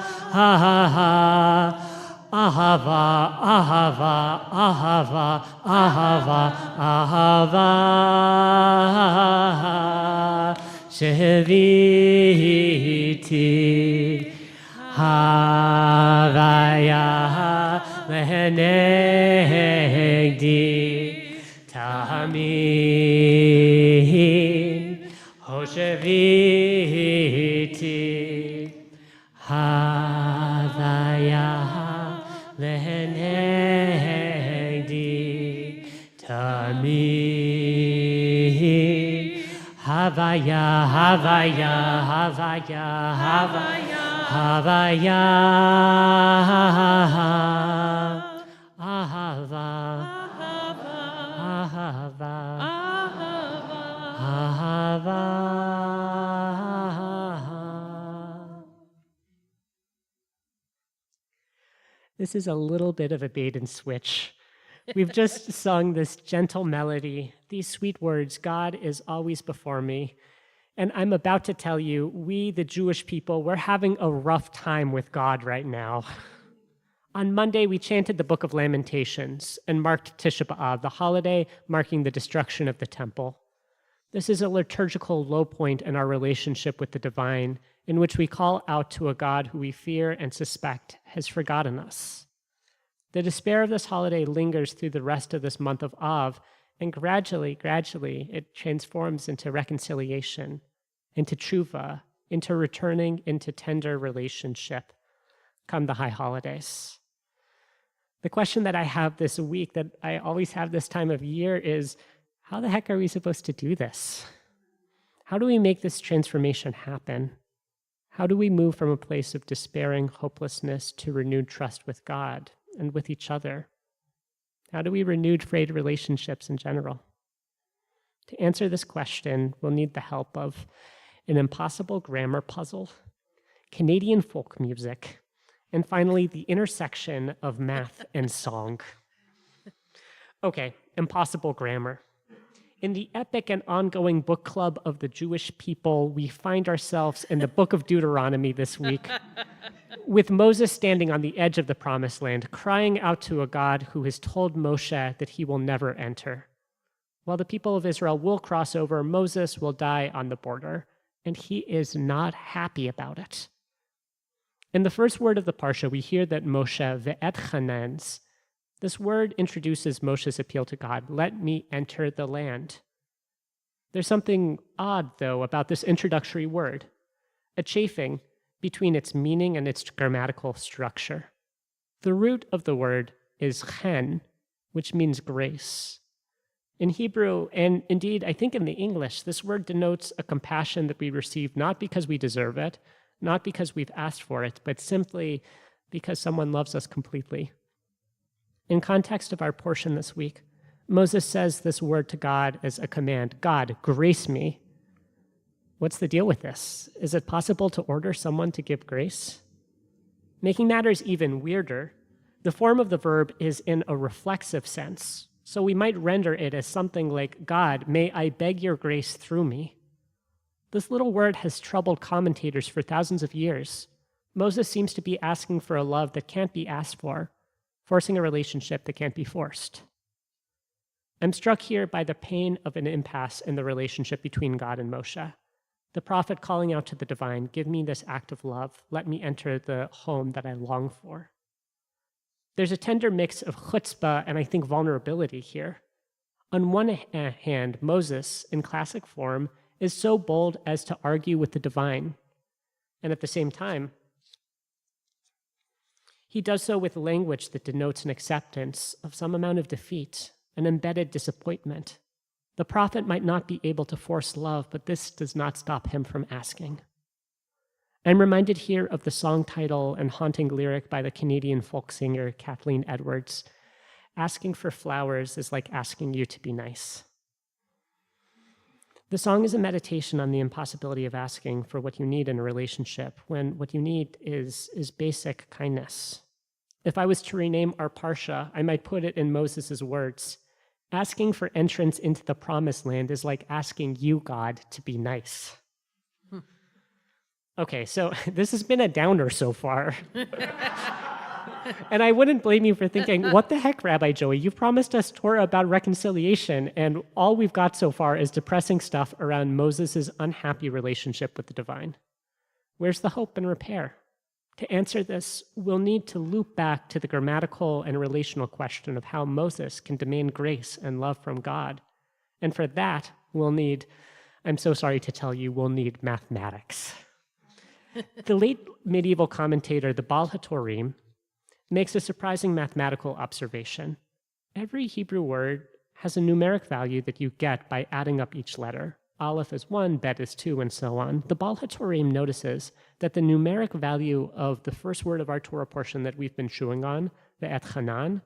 [SPEAKER 2] ha ha ha. Ahava, Ahava, Ahava, Ahava, Ahava. Sheviti, Havaya, lehenegdi. Tamid, Hosheviti, Havaya, lehenegdi, Tamid, Havaya, Havaya, Havaya, Havaya, Havaya, Ahava. Ahava, Ahava. This is a little bit of a bait and switch. We've just sung this gentle melody, these sweet words, God is always before me. And I'm about to tell you, we, the Jewish people, we're having a rough time with God right now. On Monday, we chanted the Book of Lamentations and marked Tisha B'Av, the holiday marking the destruction of the temple. This is a liturgical low point in our relationship with the divine, in which we call out to a God who we fear and suspect has forgotten us. The despair of this holiday lingers through the rest of this month of Av, and gradually, it transforms into reconciliation, into tshuva, into returning into tender relationship come the high holidays. The question that I have this week, that I always have this time of year, is how the heck are we supposed to do this? How do we make this transformation happen? How do we move from a place of despairing hopelessness to renewed trust with God and with each other? How do we renew frayed relationships in general? To answer this question, we'll need the help of an impossible grammar puzzle, Canadian folk music, and finally, the intersection of math and song. Okay, impossible grammar. In the epic and ongoing book club of the Jewish people, we find ourselves in the book of Deuteronomy this week. with Moses standing on the edge of the promised land, crying out to a God who has told Moshe that he will never enter. While the people of Israel will cross over, Moses will die on the border, and he is not happy about it. In the first word of the Parsha, we hear that Moshe ve'etchanens. This word introduces Moshe's appeal to God, let me enter the land. There's something odd, though, about this introductory word, a chafing between its meaning and its grammatical structure. The root of the word is chen, which means grace. In Hebrew, and indeed, I think in the English, this word denotes a compassion that we receive not because we deserve it, not because we've asked for it, but simply because someone loves us completely. In context of our portion this week, Moses says this word to God as a command, God, grace me. What's the deal with this? Is it possible to order someone to give grace? Making matters even weirder, the form of the verb is in a reflexive sense, so we might render it as something like, God, may I beg your grace through me. This little word has troubled commentators for thousands of years. Moses seems to be asking for a love that can't be asked for, forcing a relationship that can't be forced. I'm struck here by the pain of an impasse in the relationship between God and Moshe. The prophet calling out to the divine, give me this act of love, let me enter the home that I long for. There's a tender mix of chutzpah and I think vulnerability here. On one hand, Moses, in classic form, is so bold as to argue with the divine. And at the same time, he does so with language that denotes an acceptance of some amount of defeat, an embedded disappointment. The prophet might not be able to force love, but this does not stop him from asking. I'm reminded here of the song title and haunting lyric by the Canadian folk singer Kathleen Edwards. Asking for flowers is like asking you to be nice. The song is a meditation on the impossibility of asking for what you need in a relationship, when what you need is basic kindness. If I was to rename our Parsha, I might put it in Moses' words. Asking for entrance into the promised land is like asking you, God, to be nice. Okay, so this has been a downer so far. And I wouldn't blame you for thinking, what the heck, Rabbi Joey? You've promised us Torah about reconciliation, and all we've got so far is depressing stuff around Moses' unhappy relationship with the divine. Where's the hope and repair? To answer this, we'll need to loop back to the grammatical and relational question of how Moses can demand grace and love from God. And for that, we'll need, I'm so sorry to tell you, we'll need mathematics. The late medieval commentator, the Baal HaTurim, makes a surprising mathematical observation. Every Hebrew word has a numeric value that you get by adding up each letter. Aleph is 1, Bet is 2, and so on. The Baal HaTurim notices that the numeric value of the first word of our Torah portion that we've been chewing on, the etchanan,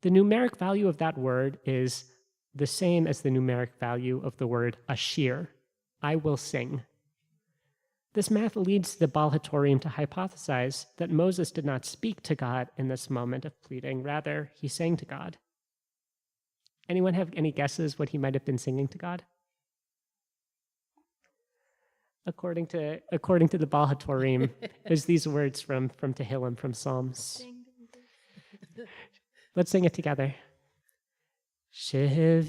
[SPEAKER 2] the numeric value of that word is the same as the numeric value of the word ashir, I will sing. This math leads the Baal HaTurim to hypothesize that Moses did not speak to God in this moment of pleading. Rather, he sang to God. Anyone have any guesses what he might have been singing to God? According to the Baal HaTurim, there's these words from Tehillim, from Psalms. Let's sing it together. Sheviti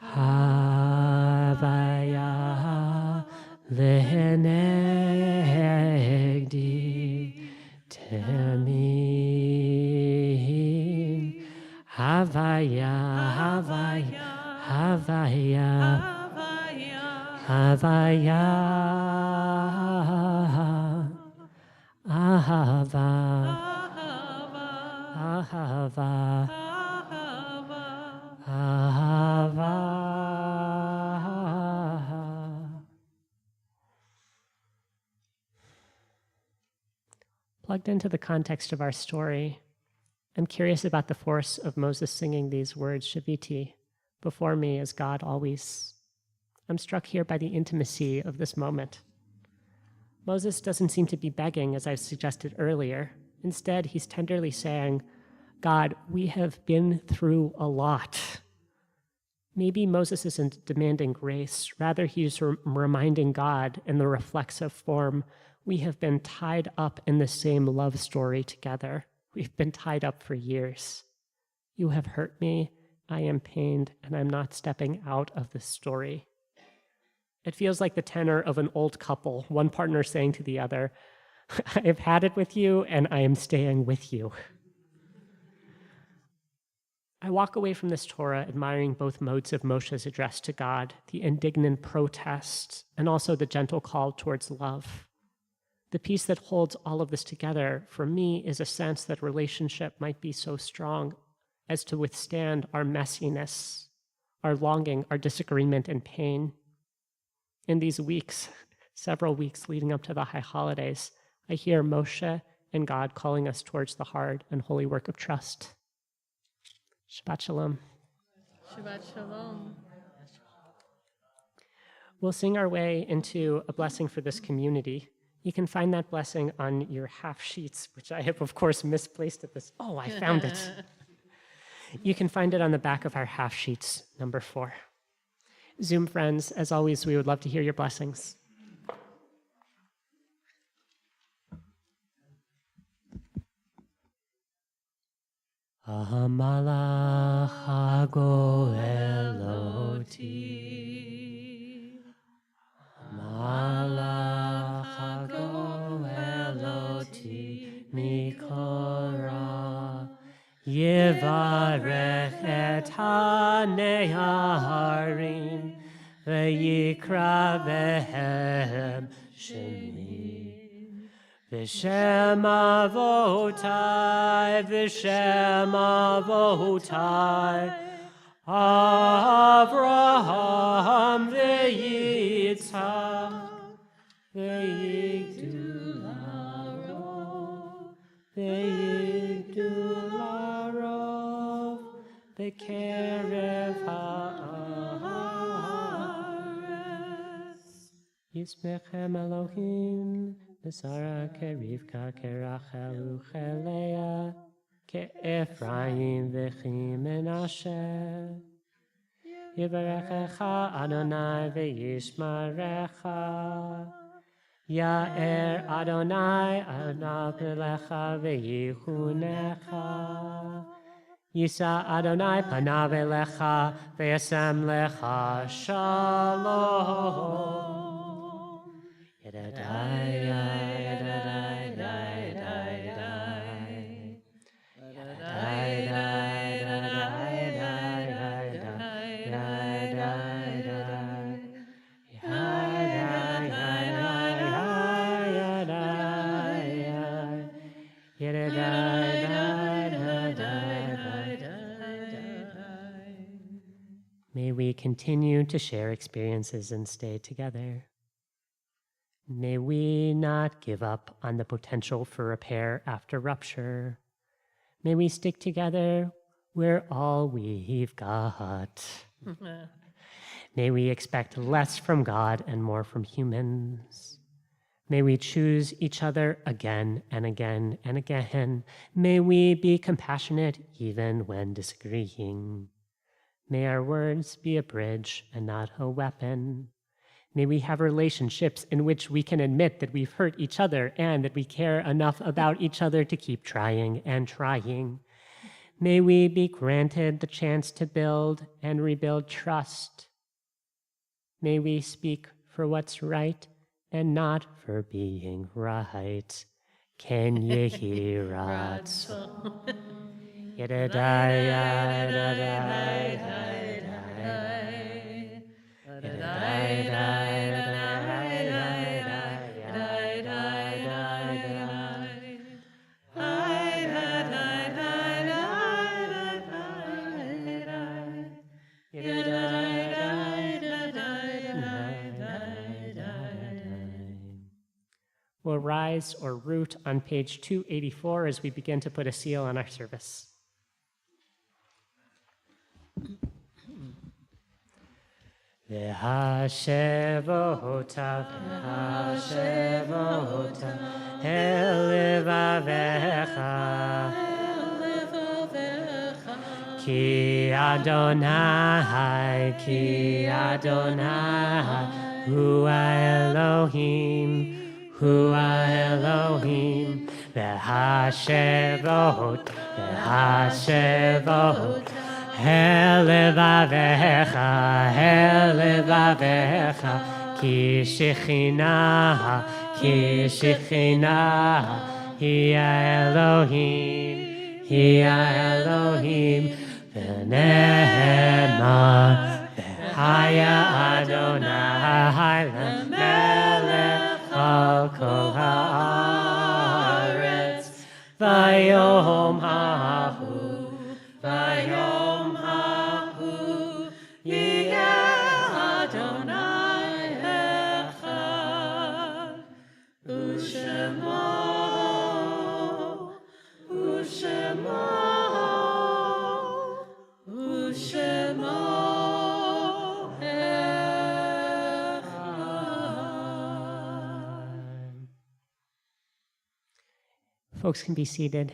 [SPEAKER 2] Havaya Lehenegdi Temin Havaya Havaya Havaya Havaya Ahava Ahava Ahava. Plugged into the context of our story, I'm curious about the force of Moses singing these words, Shaviti, before me as God always. I'm struck here by the intimacy of this moment. Moses doesn't seem to be begging, as I suggested earlier. Instead, he's tenderly saying, God, we have been through a lot. Maybe Moses isn't demanding grace. Rather, he's reminding God in the reflexive form, we have been tied up in the same love story together. We've been tied up for years. You have hurt me, I am pained, and I'm not stepping out of this story. It feels like the tenor of an old couple, one partner saying to the other, I have had it with you, and I am staying with you. I walk away from this Torah admiring both modes of Moshe's address to God, the indignant protest, and also the gentle call towards love. The piece that holds all of this together, for me, is a sense that relationship might be so strong as to withstand our messiness, our longing, our disagreement, and pain. In these weeks, several weeks leading up to the high holidays, I hear Moshe and God calling us towards the hard and holy work of trust. Shabbat Shalom.
[SPEAKER 1] Shabbat Shalom.
[SPEAKER 2] We'll sing our way into a blessing for this community. You can find that blessing on your half sheets, which I have, of course, misplaced at this. Oh, I found it. You can find it on the back of our half sheets, number 4. Zoom friends, as always, we would love to hear your blessings. Amalach hagoeloti, Amalach hagoeloti mikora, Yevarech et haneharim, v'yikra behem shemi. V'shem avotai, v'shem avotai, Avraham v'yitzhak, v'yigdularo, v'yigdularo, v'kerev ha'aretz. Yismechem Elohim, Sarah, Kerivka, Kerachel, Uchelea, Ke'Ephraim, V'chi Menashe. Yivarechecha Adonai v'yishmarecha. Ya'er Adonai anav lecha v'yichunecha. Yisa Adonai panav elecha v'yasem lecha shalom. May we continue to share experiences and stay together. May we not give up on the potential for repair after rupture. May we stick together. We're all we've got. May we expect less from God and more from humans. May we choose each other again and again and again. May we be compassionate even when disagreeing. May our words be a bridge and not a weapon. May we have relationships in which we can admit that we've hurt each other and that we care enough about each other to keep trying and trying. May we be granted the chance to build and rebuild trust. May we speak for what's right and not for being right. Ken yehi ratzon. We'll rise or root on page 284 as we begin to put a seal on our service. V'hashevota, el levavecha, ki Ki Adonai, Ki Adonai, Hua Elohim, Hua Elohim, V'hashevot, V'hashevot, Helevavecha, Helevavecha, Ki Shekhinah, Ki Shekhinah, Hiya Elohim, Hiya Elohim, V'nehemar, V'haya Adonai, L'melech al kol haaretz, Vayom hahu, Vayom hahu, Yeh Adonai echad, U'shemo, U'shemo, U'shemo echad. Folks can be seated.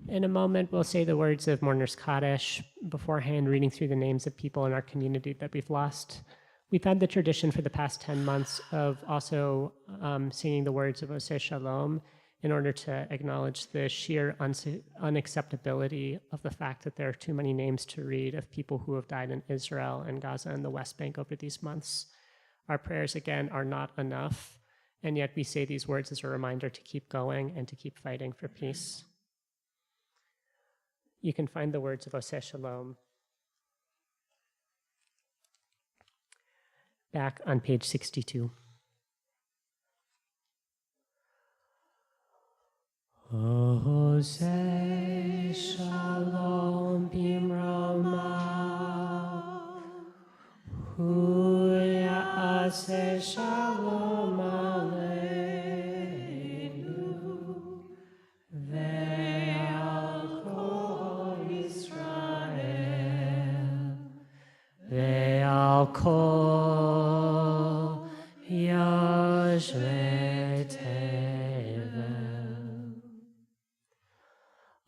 [SPEAKER 2] In a moment, we'll say the words of Mourner's Kaddish, beforehand reading through the names of people in our community that we've lost. We've had the tradition for the past 10 months of also singing the words of Oseh Shalom in order to acknowledge the sheer unacceptability of the fact that there are too many names to read of people who have died in Israel and Gaza and the West Bank over these months. Our prayers, again, are not enough, and yet we say these words as a reminder to keep going and to keep fighting for peace. You can find the words of Oseh Shalom back on page 62. Oseh Shalom bimroma, Hu ya'aseh Shalom aleinu, ve'al kol Yisrael, ve'al kol yoshvei tevel.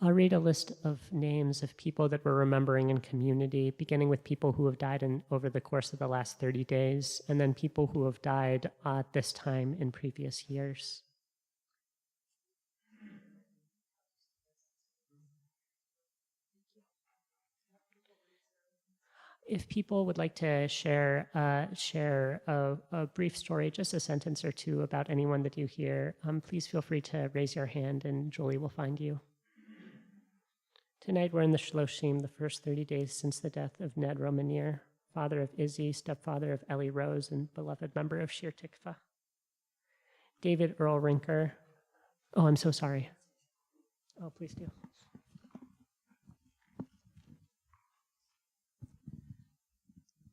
[SPEAKER 2] I'll read a list of names of people that we're remembering in community, beginning with people who have died over the course of the last 30 days, and then people who have died at this time in previous years. If people would like to share a brief story, just a sentence or two about anyone that you hear, please feel free to raise your hand and Julie will find you. Tonight we're in the Shloshim, the first 30 days since the death of Ned Romanir, father of Izzy, stepfather of Ellie Rose, and beloved member of Shir Tikva. David Earl Rinker. Oh, I'm so sorry. Oh, please do.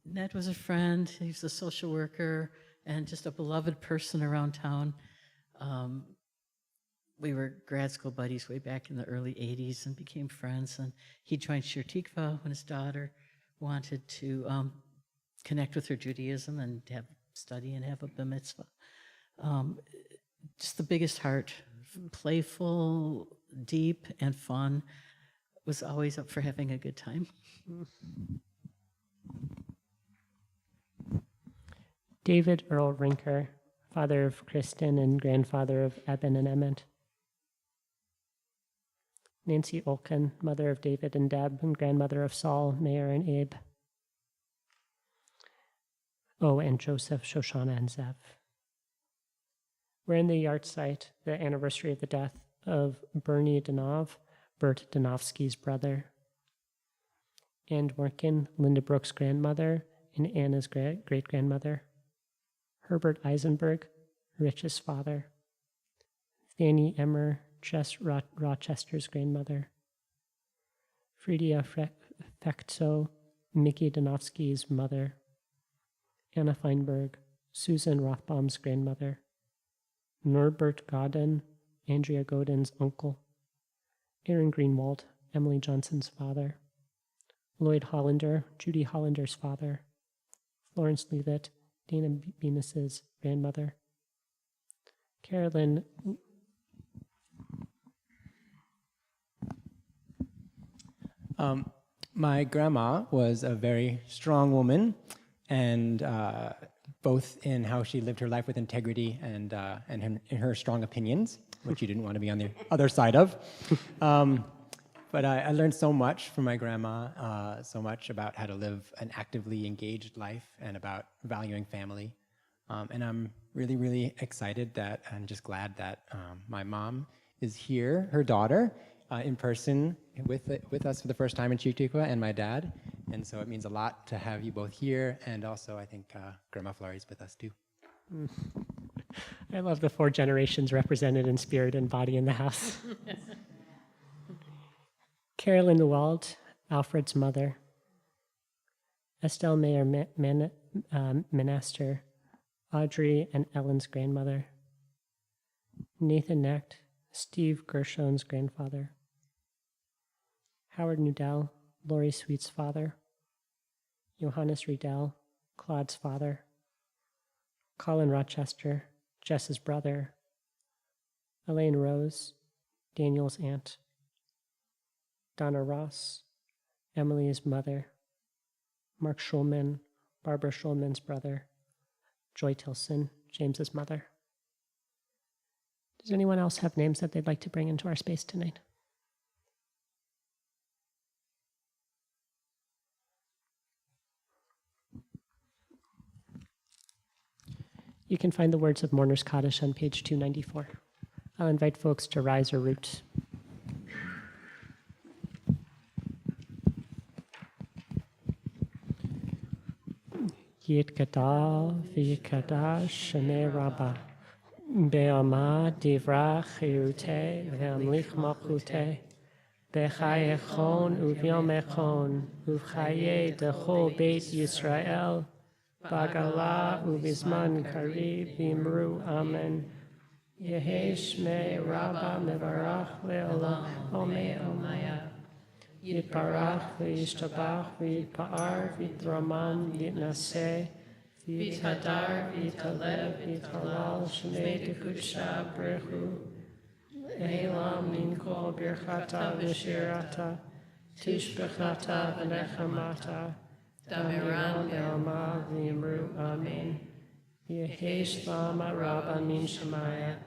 [SPEAKER 3] Ned was a friend. He was a social worker and just a beloved person around town. We were grad school buddies way back in the early 80s and became friends. And he joined Shir Tikva when his daughter wanted to connect with her Judaism and have study and have a bar mitzvah. Just the biggest heart, playful, deep, and fun. Was always up for having a good time.
[SPEAKER 2] David Earl Rinker, father of Kristen and grandfather of Eben and Emmett. Nancy Olken, mother of David and Deb and grandmother of Saul, Mayor, and Abe. Oh, and Joseph, Shoshana, and Zev. We're in the yard site, the anniversary of the death of Bernie Danov, Bert Danovsky's brother. Ann Dworkin, Linda Brooks' grandmother, and Anna's great-grandmother. Herbert Eisenberg, Rich's father. Fanny Emmer, Jess Rochester's grandmother. Fridia Fekzo, Mickey Danovsky's mother. Anna Feinberg, Susan Rothbaum's grandmother. Norbert Godin, Andrea Godin's uncle. Aaron Greenwald, Emily Johnson's father. Lloyd Hollander, Judy Hollander's father. Florence Leavitt, Dana Venus's grandmother. Carolyn
[SPEAKER 4] My grandma was a very strong woman, and both in how she lived her life with integrity and in her strong opinions, which you didn't want to be on the other side of. But I learned so much from my grandma, so much about how to live an actively engaged life and about valuing family. And I'm really, really excited that I'm just glad that my mom is here, her daughter, in person with us for the first time in Chief Tikva, and my dad. And so it means a lot to have you both here. And also, I think Grandma Florrie's with us too.
[SPEAKER 2] I love the 4 generations represented in spirit and body in the house. Carolyn Newald, Alfred's mother. Estelle Mayer Menaster, Audrey and Ellen's grandmother. Nathan Necht, Steve Gershon's grandfather. Howard Nudell, Lori Sweet's father. Johannes Riedel, Claude's father. Colin Rochester, Jess's brother. Elaine Rose, Daniel's aunt. Donna Ross, Emily's mother. Mark Schulman, Barbara Schulman's brother. Joy Tilson, James's mother. Does anyone else have names that they'd like to bring into our space tonight? You can find the words of Mourner's Kaddish on page 294. I'll invite folks to rise or root. Yitkadav v'yikadash shemei rabbah be'ama divra chirute ve'amlich malchute b'chaye echon uvyom echon uvchaye dechol beit Yisrael Bagala ubizman karib v'imru amen Yehi shmei rabbah mevarach le'olam omei omaya Yitbarach v'yishtabach v'yitpa'ar v'yitramam v'yitnaseh v'yithadar v'yitalev v'yithalal shmei dekudshah brechu Elam min kol birchata v'shirata tishbechata v'nechamata Damiram be'alma v'yimru amen Yehi shlam rabba min shemaya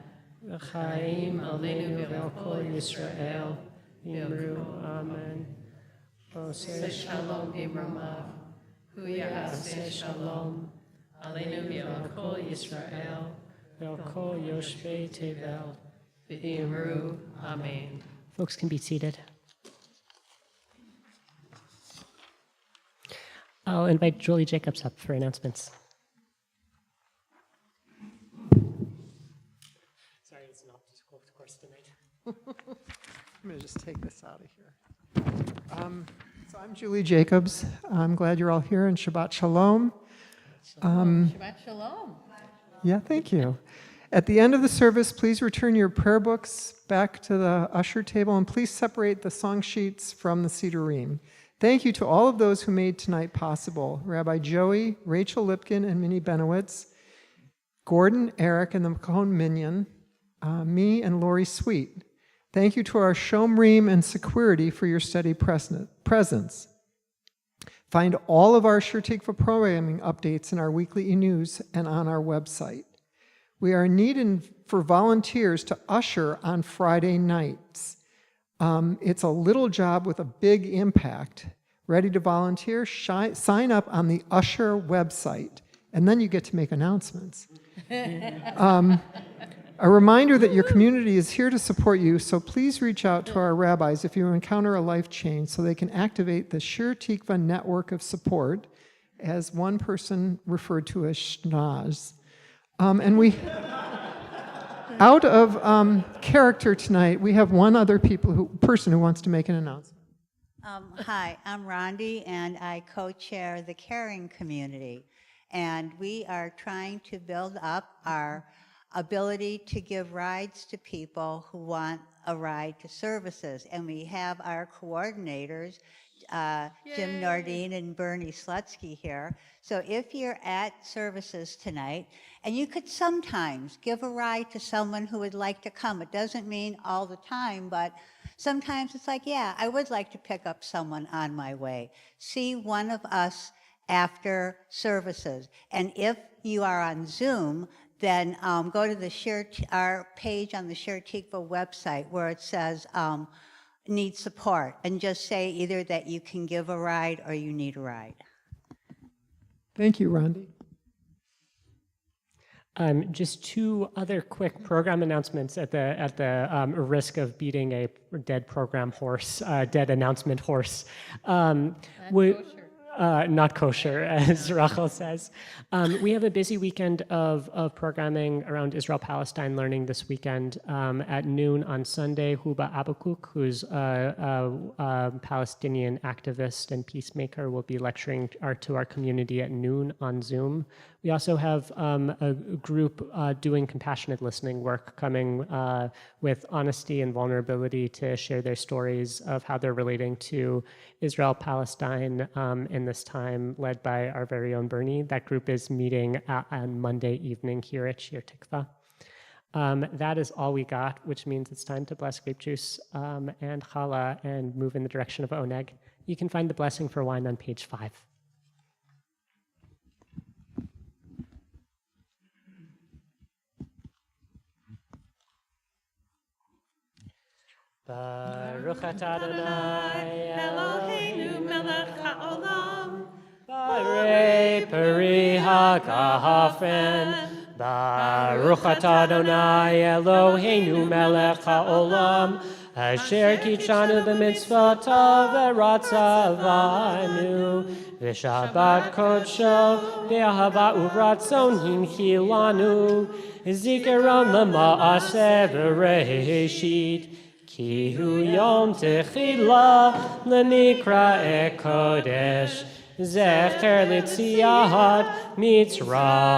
[SPEAKER 2] v'chaim aleinu ve'al kol Yisrael V'yimru amen. Oseh shalom b'imramav, hu ya'aseh shalom, aleinu v'al kol Yisrael, v'al kol yoshvei tevel, v'yimru amen. Folks can be seated. I'll invite Julie Jacobs up for announcements. Sorry, it's an obstacle course tonight.
[SPEAKER 5] I'm going to just take this out of here. So I'm Julie Jacobs. I'm glad you're all here, and Shabbat Shalom.
[SPEAKER 1] Shabbat Shalom.
[SPEAKER 5] Yeah, thank you. At the end of the service, please return your prayer books back to the usher table, and please separate the song sheets from the Sidurim. Thank you to all of those who made tonight possible. Rabbi Joey, Rachel Lipkin, and Minnie Benowitz, Gordon, Eric, and the Mahon Minyan, me, and Lori Sweet. Thank you to our Shomrim and security for your steady presence. Find all of our Shir Tikva programming updates in our weekly e-news and on our website. We are needing for volunteers to usher on Friday nights. It's a little job with a big impact. Ready to volunteer? Sign up on the Usher website, and then you get to make announcements. A reminder that your community is here to support you, so please reach out to our rabbis if you encounter a life change so they can activate the Shir Tikva network of support, as one person referred to as schnoz. And we, out of character tonight, we have one other person who wants to make an announcement.
[SPEAKER 6] Hi, I'm Rondi, and I co-chair the Caring Community. And we are trying to build up our ability to give rides to people who want a ride to services. And we have our coordinators, Jim Nordine and Bernie Slutsky here. So if you're at services tonight, and you could sometimes give a ride to someone who would like to come. It doesn't mean all the time, but Sometimes it's like, yeah, I would like to pick up someone on my way. See one of us after services. And if you are on Zoom, then go to our page on the Share Tikva website where it says need support, and just say either that you can give a ride or you need a ride.
[SPEAKER 5] Thank you, Rondi.
[SPEAKER 2] Just two other quick program announcements at the risk of beating a dead program horse, dead announcement horse. Not kosher, as Rachel says. We have a busy weekend of programming around Israel-Palestine learning this weekend. At noon on Sunday, Huba Abakuk, who's a Palestinian activist and peacemaker, will be lecturing to our community at noon on Zoom. We also have a group doing compassionate listening work, coming with honesty and vulnerability to share their stories of how they're relating to Israel-Palestine in this time, led by our very own Bernie. That group is meeting on Monday evening here at Shir Tikva. That is all we got, which means it's time to bless grape juice and challah and move in the direction of oneg. You can find the blessing for wine on page 5. Baruch atah Adonai
[SPEAKER 1] Eloheinu melech haolam.
[SPEAKER 2] Barei peri hagafen. Baruch atah Adonai Eloheinu melech haolam. Asher kichanu b'mitzvotav v'ratzavanu. V'shabbat kodsho v'ahava uvratzon hinchilanu. Zikaron l'ma'aseh v'reishit. Ki hu yom techila l'nikra kodesh. Zecher l'tziat mitzrayim.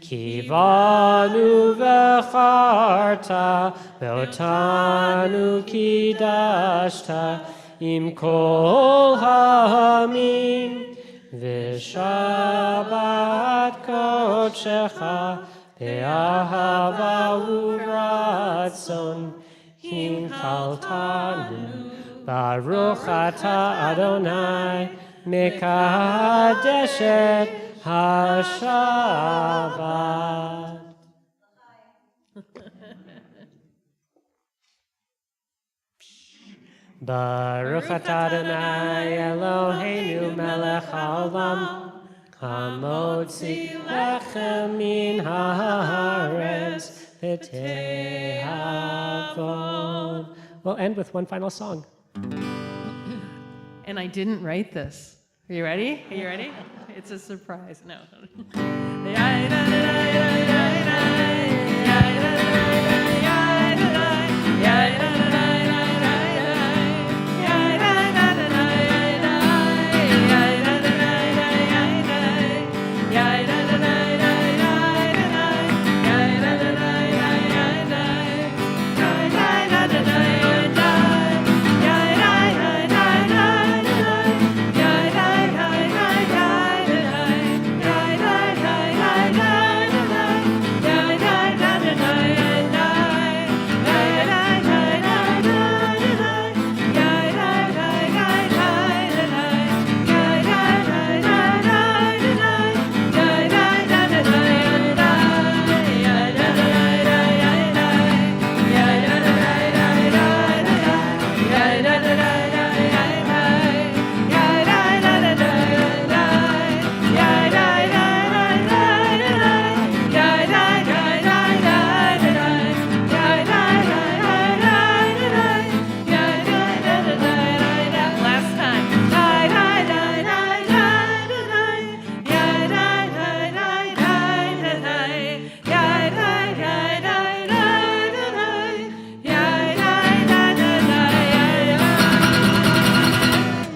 [SPEAKER 2] Ki vanu v'charta ve'otanu kidashta im kol ha'amim. V'shabbat kodshecha ve'ahava uvratzon hinchaltanu. Baruch atah Adonai mekadeshet haShabbat. Baruch atah Adonai Eloheinu melech haolam. Hamotzi lechem min haaretz v'tehavon. We'll end with one final song.
[SPEAKER 1] And I didn't write this. Are you ready? Are you ready? It's a surprise. No.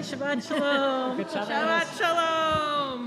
[SPEAKER 1] Shabbat shalom.
[SPEAKER 2] Good job.
[SPEAKER 1] Shabbat shalom.